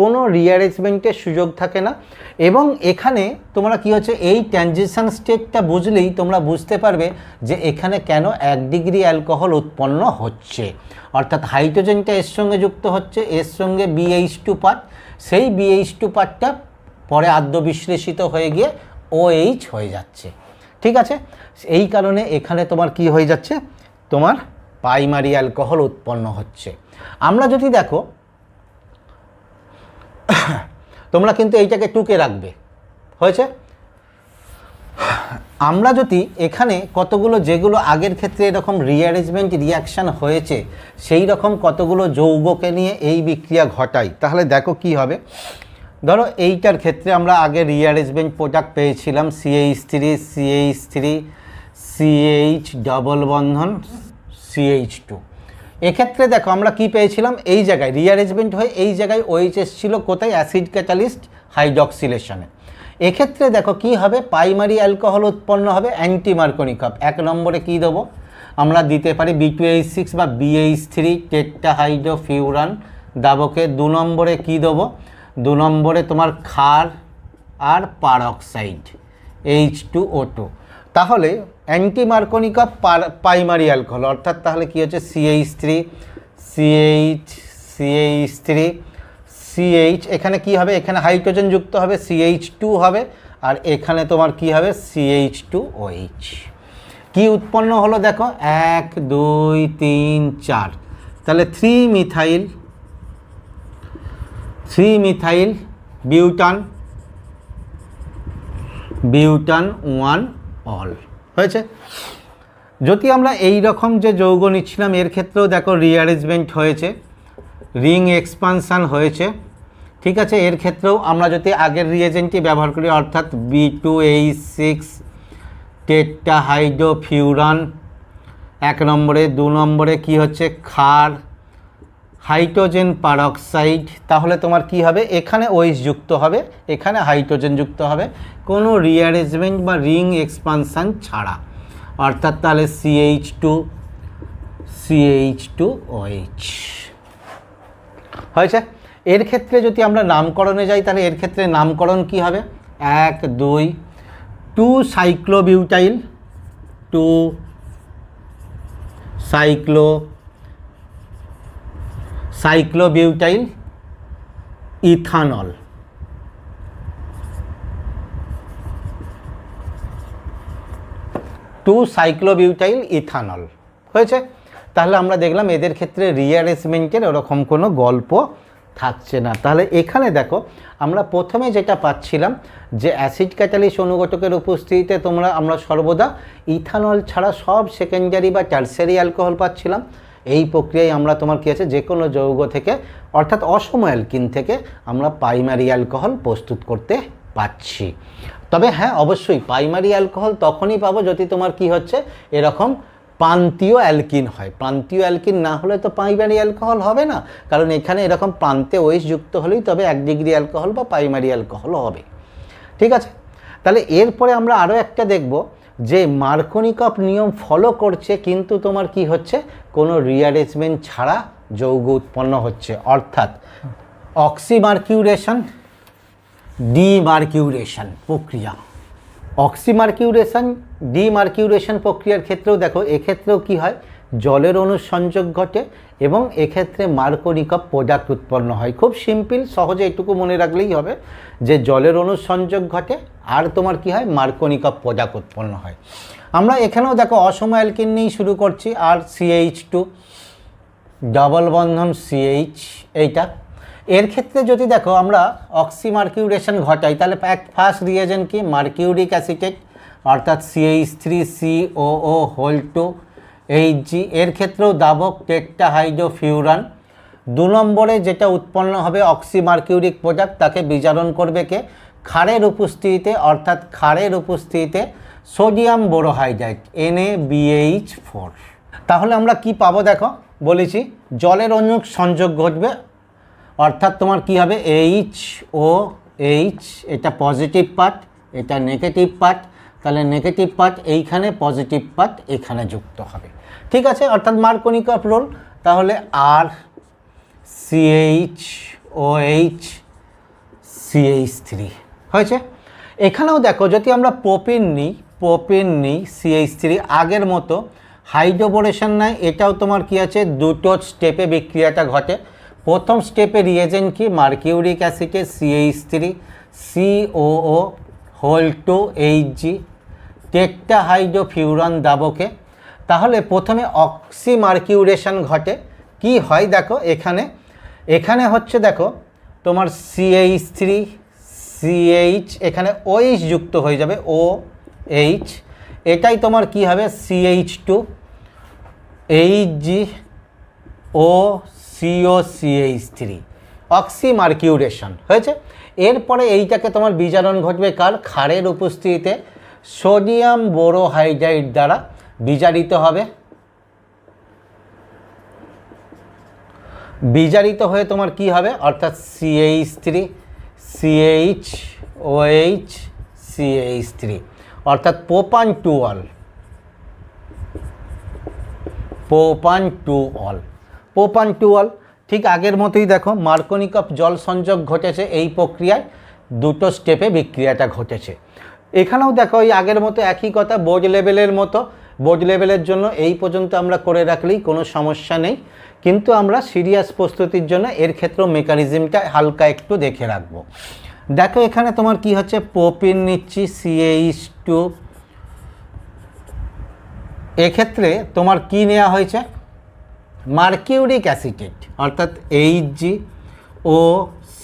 কোনো রিঅ্যারেঞ্জমেন্টের সুযোগ থাকে না। এবং এখানে তোমরা কি হচ্ছে, এই ট্রানজিশন স্টেটটা বুঝলেই তোমরা বুঝতে পারবে যে এখানে কেন 1 ডিগ্রি অ্যালকোহল উৎপন্ন হচ্ছে। অর্থাৎ হাইড্রোজেনটা এর সঙ্গে যুক্ত হচ্ছে, এর সঙ্গে BH2 পার্ট, সেই BH2 পার্টটা পরে আদ্য বিশ্লেষিত হয়ে গিয়ে OH হয়ে যাচ্ছে। ঠিক আছে, এই কারণে এখানে তোমার কি হয়ে যাচ্ছে, তোমার প্রাইমারি অ্যালকোহল উৎপন্ন হচ্ছে। আমরা যদি দেখো, তোমরা কিন্তু এইটাকে টুকে রাখবে, হয়েছে। আমরা যদি এখানে কতগুলো, যেগুলো আগের ক্ষেত্রে এরকম রিঅ্যারেঞ্জমেন্ট রিঅ্যাকশান হয়েছে, সেই রকম কতগুলো যৌগকে নিয়ে এই বিক্রিয়া ঘটাই, তাহলে দেখো কি হবে। ধরো এইটার ক্ষেত্রে আমরা আগে রিঅ্যারেঞ্জমেন্ট প্রোডাক্ট পেয়েছিলাম CH3 CH3 CH ডবল বন্ধন CH2। এক্ষেত্রে দেখো আমরা কি পেয়েছিলাম, এই জায়গায় রিঅ্যারেঞ্জমেন্ট হয়ে এই জায়গায় OH ছিল কোথায়, অ্যাসিড ক্যাটালিস্ট হাইড্রক্সিলেশনে। এক্ষেত্রে দেখো কি হবে, প্রাইমারি অ্যালকোহল উৎপন্ন হবে, অ্যান্টি মার্কনি কাপ। 1 নম্বরে কি দেবো, আমরা দিতে পারি B2H6 বা BH3 টেট্রাহাইড্রোফিউরান দাবকে। 2 নম্বরে কি দেবো, 2 নম্বরে তোমার ক্ষার আর পারক্সাইড H2O2। তাহলে anti Marconi cup primary alcohol, অর্থাৎ তাহলে কি হচ্ছে CH3 CH, এখানে কি হবে, এখানে হাইড্রোজেন যুক্ত হবে, CH2 হবে, আর এখানে তোমার কি হবে, CH2OH। কি উৎপন্ন হলো দেখো, 1 2 3 4, তাহলে 3 মিথাইল বিউটান 1 অল হয়েছে। যদি আমরা এই রকম যে যৌগ নিচ্ছিলাম, এর ক্ষেত্রেও দেখো রিঅ্যারেঞ্জমেন্ট হয়েছে, রিং এক্সপানশান হয়েছে। ঠিক আছে, এর ক্ষেত্রেও আমরা যদি আগের রিয়েজেন্টটি ব্যবহার করি, অর্থাৎ B2H6 টেট্রাহাইড্রোফিউরান 1 নম্বরে, 2 নম্বরে কি হচ্ছে ক্ষার, হাইড্রোজেন পারক্সাইড, তাহলে তোমার কি হবে, এখানে OH যুক্ত হবে, এখানে হাইড্রোজেন যুক্ত হবে, কোনো রিঅ্যারেঞ্জমেন্ট বা রিং এক্সপানশান ছাড়া, অর্থাৎ তাহলে CH2OH হয়েছে। এর ক্ষেত্রে যদি আমরা নামকরণে যাই, তাহলে এর ক্ষেত্রে নামকরণ কি হবে, 1 2 2 সাইক্লোবিউটাইল, 2 সাইক্লোবিউটাইল ইথানল, 2 সাইক্লোবিউটাইল ইথানল হয়েছে। তাহলে আমরা দেখলাম এদের ক্ষেত্রে রিঅ্যারেঞ্জমেন্টের ওরকম কোনো গল্প থাকছে না। তাহলে এখানে দেখো আমরা প্রথমে যেটা পাচ্ছিলাম যে অ্যাসিড ক্যাটালিস্ট অনুঘটকের উপস্থিতিতে আমরা সর্বদা ইথানল ছাড়া সব সেকেন্ডারি বা টারশিয়ারি অ্যালকোহল পাচ্ছিলাম। এই প্রক্রিয়ায় আমরা তোমার কি আছে, যে কোনো যৌগ থেকে অর্থাৎ অসম অ্যালকিন থেকে আমরা প্রাইমারি অ্যালকোহল প্রস্তুত করতে পাচ্ছি। তবে হ্যাঁ, অবশ্যই প্রাইমারি অ্যালকোহল তখনই পাবো যদি তোমার কি হচ্ছে, এরকম প্রান্তীয় অ্যালকিন হয়। প্রান্তীয় অ্যালকিন না হলে তো প্রাইমারি অ্যালকোহল হবে না, কারণ এখানে এরকম প্রান্তে ওএইচ যুক্ত হলেই তবে 1 ডিগ্রি অ্যালকোহল বা প্রাইমারি অ্যালকোহল হবে। ঠিক আছে, তাহলে এরপরে আমরা আরও একটা দেখব যে মার্কনিকভ নিয়ম ফলো করছে কিন্তু তোমার কি হচ্ছে, কোনো রিঅ্যারেঞ্জমেন্ট ছাড়া যৌগ উৎপন্ন হচ্ছে, অর্থাৎ অক্সিমার্কিউরেশন ডিমার্কিউরেশন প্রক্রিয়া। অক্সিমার্কিউরেশন ডিমার্কিউরেশন প্রক্রিয়ার ক্ষেত্রেও দেখো, এক্ষেত্রেও কি হয়, জলের অণুর সংযোগ ঘটে এবং এক্ষেত্রে মার্কনিকভ প্রোডাক্ট উৎপন্ন হয়। খুব সিম্পল, সহজে এটুকু মনে রাখলেই হবে যে জলের অণুর সংযোগ ঘটে আর তোমার কি হয়, মার্কনিকভ প্রোডাক্ট উৎপন্ন হয়। আমরা এখানেও দেখো অসম অ্যালকিন নিয়েই শুরু করছি, আর CH2 ডবল বন্ধন CH এইটা। এর ক্ষেত্রে যদি দেখো আমরা অক্সিমার্কিউরেশন ঘটাই তাহলে ফার্স্ট রিয়েজেন্ট কি, মার্কিউরিক অ্যাসিটেট অর্থাৎ CH3COO2 Hg। এর ক্ষেত্রেও দাবক টেট্রাহাইড্রোফিউরান। 2 নম্বরে যেটা উৎপন্ন হবে অক্সিমার্কিউরিক প্রোডাক্ট, তাকে বিজারণ করবে কে, ক্ষারের উপস্থিতিতে, অর্থাৎ ক্ষারের উপস্থিতিতে সোডিয়াম বোরোহাইড্রাইড NaBH4। তাহলে আমরা কি পাবো দেখো, বলেছি জলের অণুর সংযোগ ঘটবে, অর্থাৎ তোমার কি হবে HOH, এটা পজিটিভ পার্ট, এটা নেগেটিভ পার্ট, তাহলে নেগেটিভ পার্ট এইখানে, পজিটিভ পার্ট এখানে যুক্ত হবে। ঠিক আছে, অর্থাৎ মার্কনিকভ রোল। তাহলে আর CHOH CH3 হয়েছে। এখানেও দেখো যদি আমরা প্রোপিন নিই CH3 আগের মতো হাইড্রোবোরেশন নাই, এটাও তোমার কি আছে, দুটো স্টেপে বিক্রিয়াটা ঘটে। প্রথম স্টেপে রিয়েজেন্ট কি, মার্কিউরিক অ্যাসিডে CH3COO2 Hg টেট্রাহাইড্রোফিউরান দাবকে। তাহলে প্রথমে অক্সিমার্কিউরেশন ঘটে, কি হয় দেখো, এখানে হচ্ছে দেখো তোমার CH3CH, এখানে OH যুক্ত হয়ে যাবে OH, এটাই তোমার কি হবে CH2 Hg ও COCH3 অক্সিমার্কিউরেশন হয়েছে। এরপরে এইটাকে তোমার বিজারণ ঘটবে কার, ক্ষারের উপস্থিতিতে সোডিয়াম বোরোহাইড্রাইড দ্বারা বিজারিত হবে। বিজারিত হয়ে তোমার কি হবে, অর্থাৎ CH3CHOH CH3, অর্থাৎ প্রোপান টু অল। ঠিক আগের মতোই দেখো মার্কনিকভ জল সংযোগ ঘটেছে, এই প্রক্রিয়ায় দুটো স্টেপে বিক্রিয়াটা ঘটেছে। এখানেও দেখো এই আগের মতো একই কথা, বোর্ড লেভেলের মতো। বোর্ড লেভেলের জন্য এই পর্যন্ত আমরা করে রাখলেই কোনো সমস্যা নেই, কিন্তু আমরা সিরিয়াস প্রস্তুতির জন্য এর ক্ষেত্রেও মেকানিজমটা হালকা একটু দেখে রাখবো। দেখো এখানে তোমার কি হচ্ছে, প্রোপিন নিচ্ছি CH2, এক্ষেত্রে তোমার কি নেওয়া হয়েছে, মার্কিউরিক অ্যাসিটেট অর্থাৎ Hg ও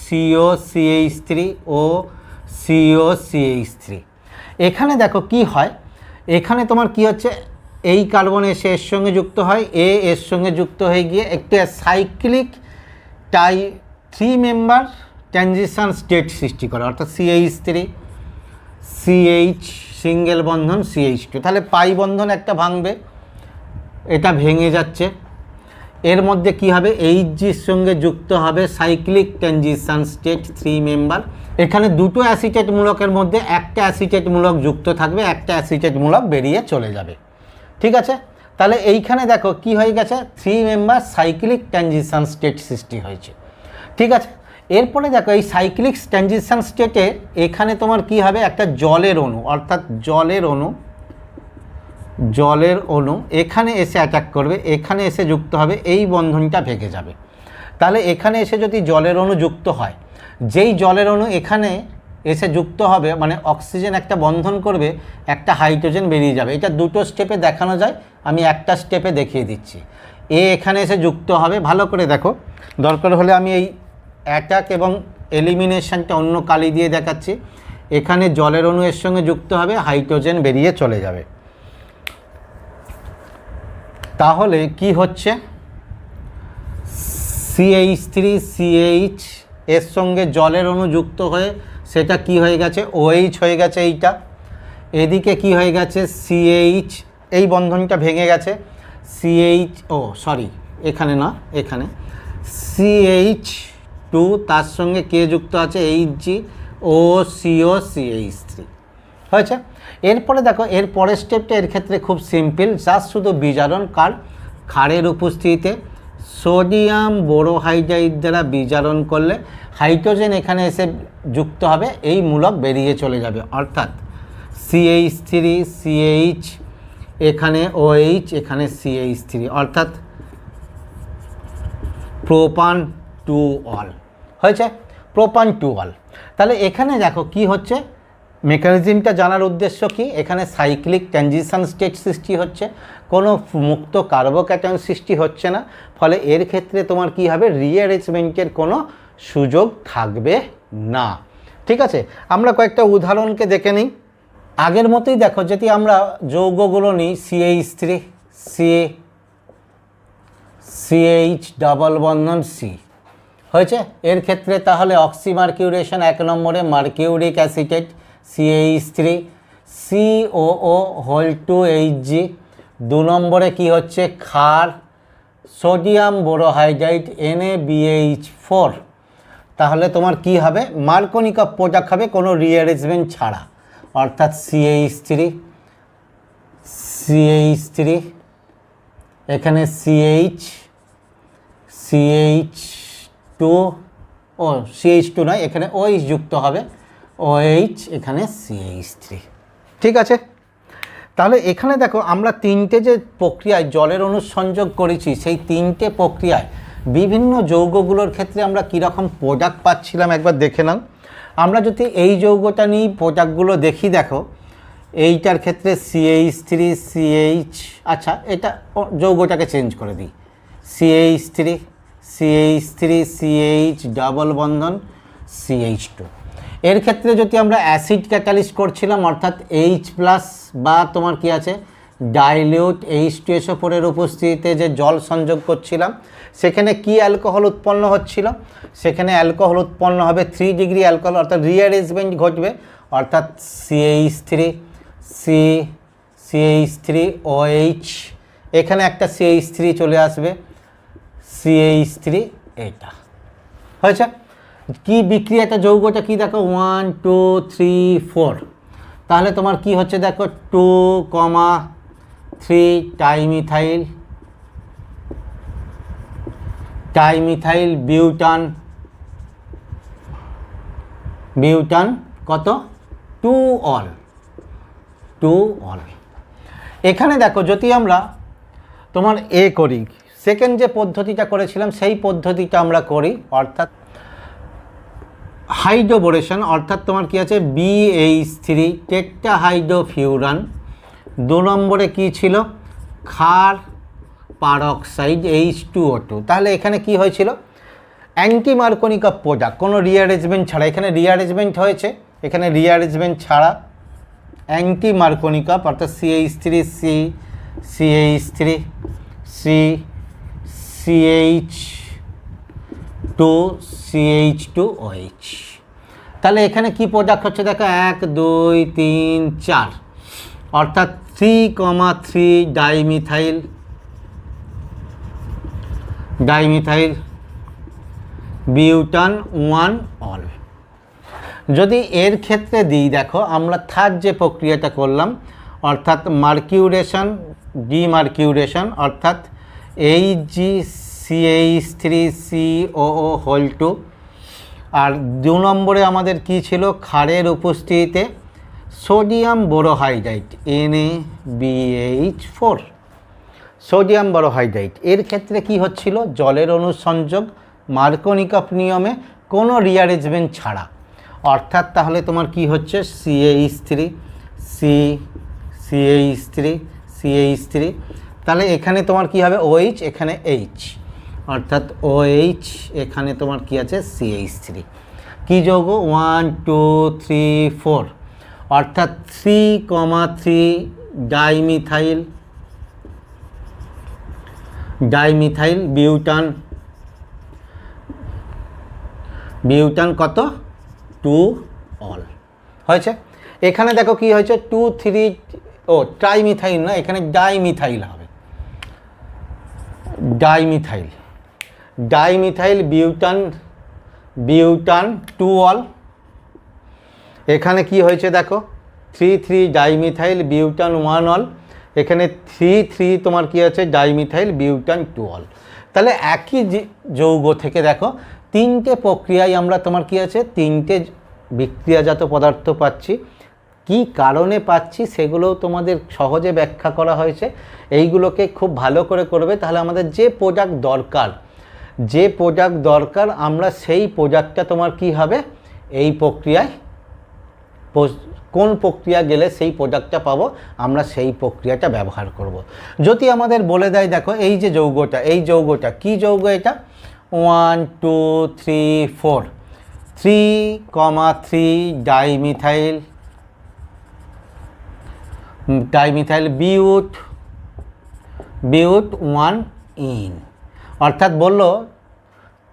COCH3 ও COCH3। এখানে দেখো কি হয়, এখানে তোমার কি হচ্ছে, এই কার্বন এসে এর সঙ্গে যুক্ত হয়, এর সঙ্গে যুক্ত হয়ে গিয়ে একটু সাইক্লিক 3 মেম্বার ট্রানজিশন স্টেট সৃষ্টি করে, অর্থাৎ CH3 CH সিঙ্গেল বন্ধন CH2, তাহলে পাই বন্ধন একটা ভাঙবে, এটা ভেঙে যাচ্ছে। এর মধ্যে কি হবে, Hgর সঙ্গে যুক্ত হবে সাইক্লিক ট্রানজিশন স্টেট 3 মেম্বার। এখানে দুটো অ্যাসিটেট মূলকের মধ্যে একটা অ্যাসিটেট মূলক যুক্ত থাকবে, একটা অ্যাসিটেট মূলক বেরিয়ে চলে যাবে। ঠিক আছে, তাহলে এইখানে দেখো কি হয়ে গেছে, 3 মেম্বার সাইক্লিক ট্রানজিশন স্টেট সৃষ্টি হয়েছে। ঠিক আছে, এরপরে দেখো এই সাইক্লিক ট্রানজিশন স্টেটে এখানে তোমার কি হবে, একটা জলের অণু, অর্থাৎ জলের অণু এখানে এসে অ্যাটাক করবে, এখানে এসে যুক্ত হবে, এই বন্ধনটা ভেঙে যাবে। তাহলে এখানে এসে যদি জলের অণু যুক্ত হয়, যেই জলের অণু এখানে এসে যুক্ত হবে মানে অক্সিজেন একটা বন্ধন করবে, একটা হাইড্রোজেন বেরিয়ে যাবে। এটা দুটো স্টেপে দেখানো যায়, আমি একটা স্টেপে দেখিয়ে দিচ্ছি। এখানে এসে যুক্ত হবে, ভালো করে দেখো, দরকার হলে আমি এই অ্যাটাক এবং এলিমিনেশনটা অন্য কালি দিয়ে দেখাচ্ছি। এখানে জলের অণু এর সঙ্গে যুক্ত হবে, হাইড্রোজেন বেরিয়ে চলে যাবে। তাহলে কি হচ্ছে, CH3CH এর সঙ্গে জলের অণু যুক্ত হয়ে সেটা কি হয়ে গেছে, OH হয়ে গেছে এইটা। এদিকে কি হয়ে গেছে, CH এই বন্ধনটা ভেঙে গেছে, সিএইচ, ও সরি এখানে না, এখানে CH2 তার সঙ্গে কে যুক্ত আছে, HG ও CO CH3 হয়েছে। এরপরে দেখো এর পরের স্টেপটা এর ক্ষেত্রে খুব সিম্পল, জাস্ট শুধু বিজারণ কার, ক্ষারের উপস্থিতিতে সোডিয়াম বোরোহাইড্রাইড দ্বারা বিজারণ করলে হাইড্রোজেন এখানে এসে যুক্ত হবে, এই মূলক বেরিয়ে চলে যাবে, অর্থাৎ CH3 CH, এখানে OH, এখানে CH3, অর্থাৎ প্রোপান টু অল হয়েছে, প্রোপান টু অল। তাহলে এখানে দেখো কি হচ্ছে, মেকানিজমটা জানার উদ্দেশ্য কি, এখানে সাইক্লিক ট্রানজিশন স্টেট সৃষ্টি হচ্ছে, কোনো মুক্ত কার্বোক্যাটায়ন সৃষ্টি হচ্ছে না, ফলে এর ক্ষেত্রে তোমার কি হবে, রিঅ্যারেঞ্জমেন্টের কোনো সুযোগ থাকবে না। ঠিক আছে, আমরা কয়েকটা উদাহরণকে দেখে নিই। আগের মতোই দেখো, যদি আমরা যৌগগুলো নিই CH3 CH ডাবল বন্ধন C হয়েছে, এর ক্ষেত্রে তাহলে অক্সিমার্কিউরেশন 1 নম্বরে mercuric acetate CH3 COO whole two HG, 2 নম্বরে কি হচ্ছে ক্ষার সোডিয়াম বোরোহাইড্রাইড NaBH4, তাহলে তোমার কি হবে, মার্কোনিকা প্রোডাক্ট হবে কোনো রিঅ্যারেঞ্জমেন্ট ছাড়া, অর্থাৎ CH3 এখানে CH2 ও CH2 নয়, এখানে OH যুক্ত হবে, OH এখানে CH3। ঠিক আছে, তাহলে এখানে দেখো আমরা তিনটে যে প্রক্রিয়ায় জলের অনুসংযোগ করেছি, সেই তিনটে প্রক্রিয়ায় বিভিন্ন যৌগগুলোর ক্ষেত্রে আমরা কীরকম প্রোডাক্ট পাচ্ছিলাম একবার দেখে নাও। আমরা যদি এই যৌগটা নিয়ে প্রোডাক্টগুলো দেখি, দেখো এইটার ক্ষেত্রে CH3 CH, আচ্ছা এটা যৌগটাকে চেঞ্জ করে দিই, CH3 CH ডাবল বন্ধন CH2। এর ক্ষেত্রে যদি আমরা অ্যাসিড ক্যাটালিস্ট করছিলাম, অর্থাৎ H+ বা তোমার কি আছে ডাইলিউট H2SO4 এর উপস্থিতিতে যে জল সংযোগ করছিলাম, সেখানে কি অ্যালকোহল উৎপন্ন হচ্ছিল, সেখানে অ্যালকোহল উৎপন্ন হবে 3 ডিগ্রি অ্যালকোহল, অর্থাৎ রিঅ্যারেঞ্জমেন্ট ঘটবে, অর্থাৎ CH3 OH, এখানে একটা CH3 চলে আসবে, CH3 এটা হয়েছে। কি বিক্রিয়াটা যৌগটা কি দেখো 1 2 3 4, তাহলে তোমার কি হচ্ছে দেখো 2,3 টাইমিথাইল বিউটান কত 2 অল। এখানে দেখো যদি আমরা তোমার করি, সেকেন্ড যে পদ্ধতিটা করেছিলাম সেই পদ্ধতিটা আমরা করি, অর্থাৎ হাইড্রোবোরেশন, অর্থাৎ তোমার কি আছে BH3 টেট্রাহাইড্রোফিউরান, 2 নম্বরে কি ছিল ক্ষার পারক্সাইড H2O2। তাহলে এখানে কি হয়েছিল, অ্যান্টি মার্কোনিকা প্রোডাক্ট, কোনো রিঅ্যারেঞ্জমেন্ট ছাড়া, এখানে রিঅ্যারেঞ্জমেন্ট হয়েছে, এখানে রিঅ্যারেঞ্জমেন্ট ছাড়া অ্যান্টি মার্কোনিকা, অর্থাৎ CH3 CH2OH। তাহলে এখানে কি প্রোডাক্ট হচ্ছে দেখো 1 2 3 4, অর্থাৎ 3,3 ডাইমিথাইল বিউটান 1 অল। যদি এর ক্ষেত্রে দিই, দেখো আমরা থার্ড যে প্রক্রিয়াটা করলাম, অর্থাৎ মার্কিউরেশন ডিমার্কিউরেশন, অর্থাৎ HgCH3COO হোল টু, আর 2 নম্বরে আমাদের কি ছিল ক্ষারের উপস্থিতিতে সোডিয়াম বোরোহাইড্রাইড NaBH4, সোডিয়াম বোরোহাইড্রাইড। এর ক্ষেত্রে কি হচ্ছিল, জলের অনুসংযোগ মার্কোনিকা নিয়মে কোনো রিঅ্যারেঞ্জমেন্ট ছাড়া, অর্থাৎ তাহলে তোমার কি হচ্ছে CH3, তাহলে এখানে তোমার কি হবে OH, এখানে H, অর্থাৎ OH, এখানে তোমার কি আছে CH3, কি যৌগ 1 2 3 4, অর্থাৎ 3,3 ডাইমিথাইল বিউটান কত 2 অল হয়েছে। এখানে দেখো কি হয়েছে 2 3 ও ট্রাইমিথাইল না, এখানে ডাইমিথাইল হবে, ডাইমিথাইল, ডাইমিথাইল বিউটান 2 অল। এখানে কি হয়েছে দেখো 3,3 ডাইমিথাইল বিউটান 1 অল, এখানে 3,3 তোমার কি আছে ডাইমিথাইল বিউটান 2 অল। তাহলে একই যৌগ থেকে দেখো তিনটে প্রক্রিয়ায় আমরা তোমার কি আছে তিনটে বিক্রিয়াজাত পদার্থ পাচ্ছি। কি কারণে পাচ্ছি সেগুলোও তোমাদের সহজে ব্যাখ্যা করা হয়েছে। এইগুলোকে খুব ভালো করে করবে, তাহলে আমাদের যে প্রোডাক্ট দরকার আমরা সেই প্রোডাক্টটা তোমার কি হবে এই প্রক্রিয়ায়, কোন প্রক্রিয়া গেলে সেই প্রোডাক্টটা পাবো আমরা সেই প্রক্রিয়াটা ব্যবহার করব। যদি আমাদের বলে দেয় দেখো এই যে যৌগটা, এই যৌগটা কি যৌগ, এটা 1 2 3 4 3,3 ডাইমিথাইল বিউট 1 ইন, অর্থাৎ বললো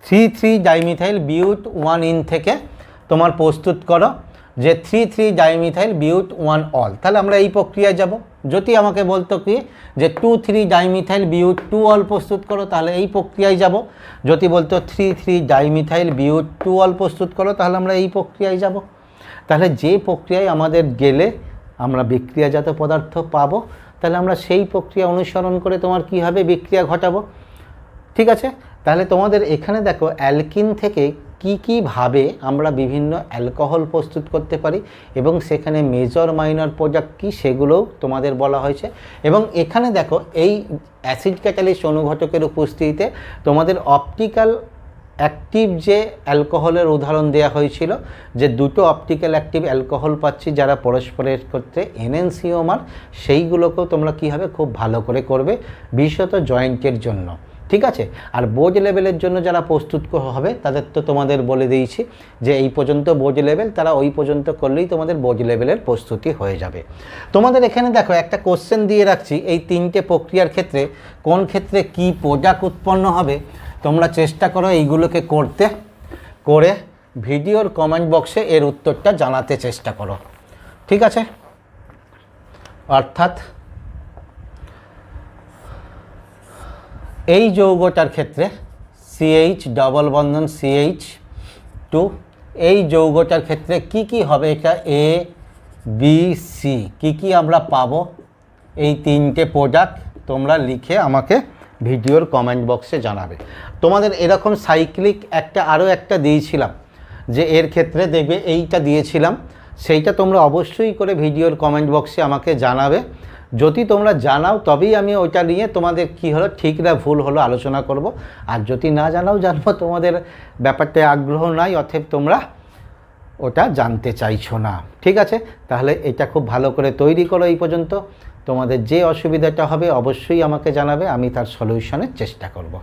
3,3 ডাইমিথাইল বিউট 1 ইন থেকে তোমার প্রস্তুত করো যে 3,3 ডাইমিথাইল বিউট 1 অল। তাহলে আমরা এই প্রক্রিয়ায় যাব। যদি আমাকে বলতো কি যে 2,3 ডাইমিথাইল বিউট 2 অল প্রস্তুত করো, তাহলে এই প্রক্রিয়ায় যাব। যদি বলতো 3,3 ডাইমিথাইল বিউট 2 অল প্রস্তুত করো, তাহলে আমরা এই প্রক্রিয়ায় যাব। তাহলে যে প্রক্রিয়ায় আমাদের গেলে আমরা বিক্রিয়াজাত পদার্থ পাবো, তাহলে আমরা সেই প্রক্রিয়া অনুসরণ করে তোমার কি হবে বিক্রিয়া ঘটাবো। ঠিক আছে, তাহলে তোমাদের এখানে দেখো অ্যালকিন থেকে কি ভাবে আমরা বিভিন্ন অ্যালকোহল প্রস্তুত করতে পারি এবং সেখানে মেজর মাইনর প্রোডাক্ট কী সেগুলোও তোমাদের বলা হয়েছে। এবং এখানে দেখো এই অ্যাসিড ক্যাটালিস্ট অনুঘটকের উপস্থিতিতে তোমাদের অপটিক্যাল অ্যাক্টিভ যে অ্যালকোহলের উদাহরণ দেওয়া হয়েছিল, যে দুটো অপটিক্যাল অ্যাক্টিভ অ্যালকোহল পাচ্ছি যারা পরস্পরের ক্ষেত্রে এনএনসিওমার, সেইগুলোকেও তোমরা কী হবে খুব ভালো করে করবে, বিশেষত জয়েন্টের জন্য। ঠিক আছে, আর বোর্ড লেভেলের জন্য যারা প্রস্তুত হবে তাদের তো তোমাদের বলে দিয়েছি যে এই পর্যন্ত বোর্ড লেভেল, তারা ওই পর্যন্ত করলেই তোমাদের বোর্ড লেভেলের প্রস্তুতি হয়ে যাবে। তোমাদের এখানে দেখো একটা কোশ্চেন দিয়ে রাখছি, এই তিনটে প্রক্রিয়ার ক্ষেত্রে কোন ক্ষেত্রে কি প্রোডাক্ট উৎপন্ন হবে, তোমরা চেষ্টা করো এইগুলোকে করে ভিডিওর কমেন্ট বক্সে এর উত্তরটা জানাতে চেষ্টা করো। ঠিক আছে, অর্থাৎ এই যৌগটার ক্ষেত্রে CH ডবল বন্ধন CH2, এই যৌগটার ক্ষেত্রে কি হবে, এটা A B C কি আমরা পাবো, এই তিনটে প্রোডাক্ট তোমরা লিখে আমাকে ভিডিওর কমেন্ট বক্সে জানাবে। তোমাদের এরকম সাইক্লিক আরও একটা দিয়েছিলাম, যে এর ক্ষেত্রে দেখবে এইটা দিয়েছিলাম, সেইটা তোমরা অবশ্যই করে ভিডিওর কমেন্ট বক্সে আমাকে জানাবে। যদি তোমরা জানাও তবেই আমি ওইটা নিয়ে তোমাদের কি হলো ঠিক না ভুল হলো আলোচনা করব, আর যদি না জানবো তোমাদের ব্যাপারটা আগ্রহ নাই, অতএব তোমরা ওটা জানতে চাইছো না। ঠিক আছে, তাহলে এটা খুব ভালো করে তৈরি করো। এই পর্যন্ত তোমাদের যে অসুবিধাটা হবে অবশ্যই আমাকে জানাবে, আমি তার সলিউশনের চেষ্টা করব।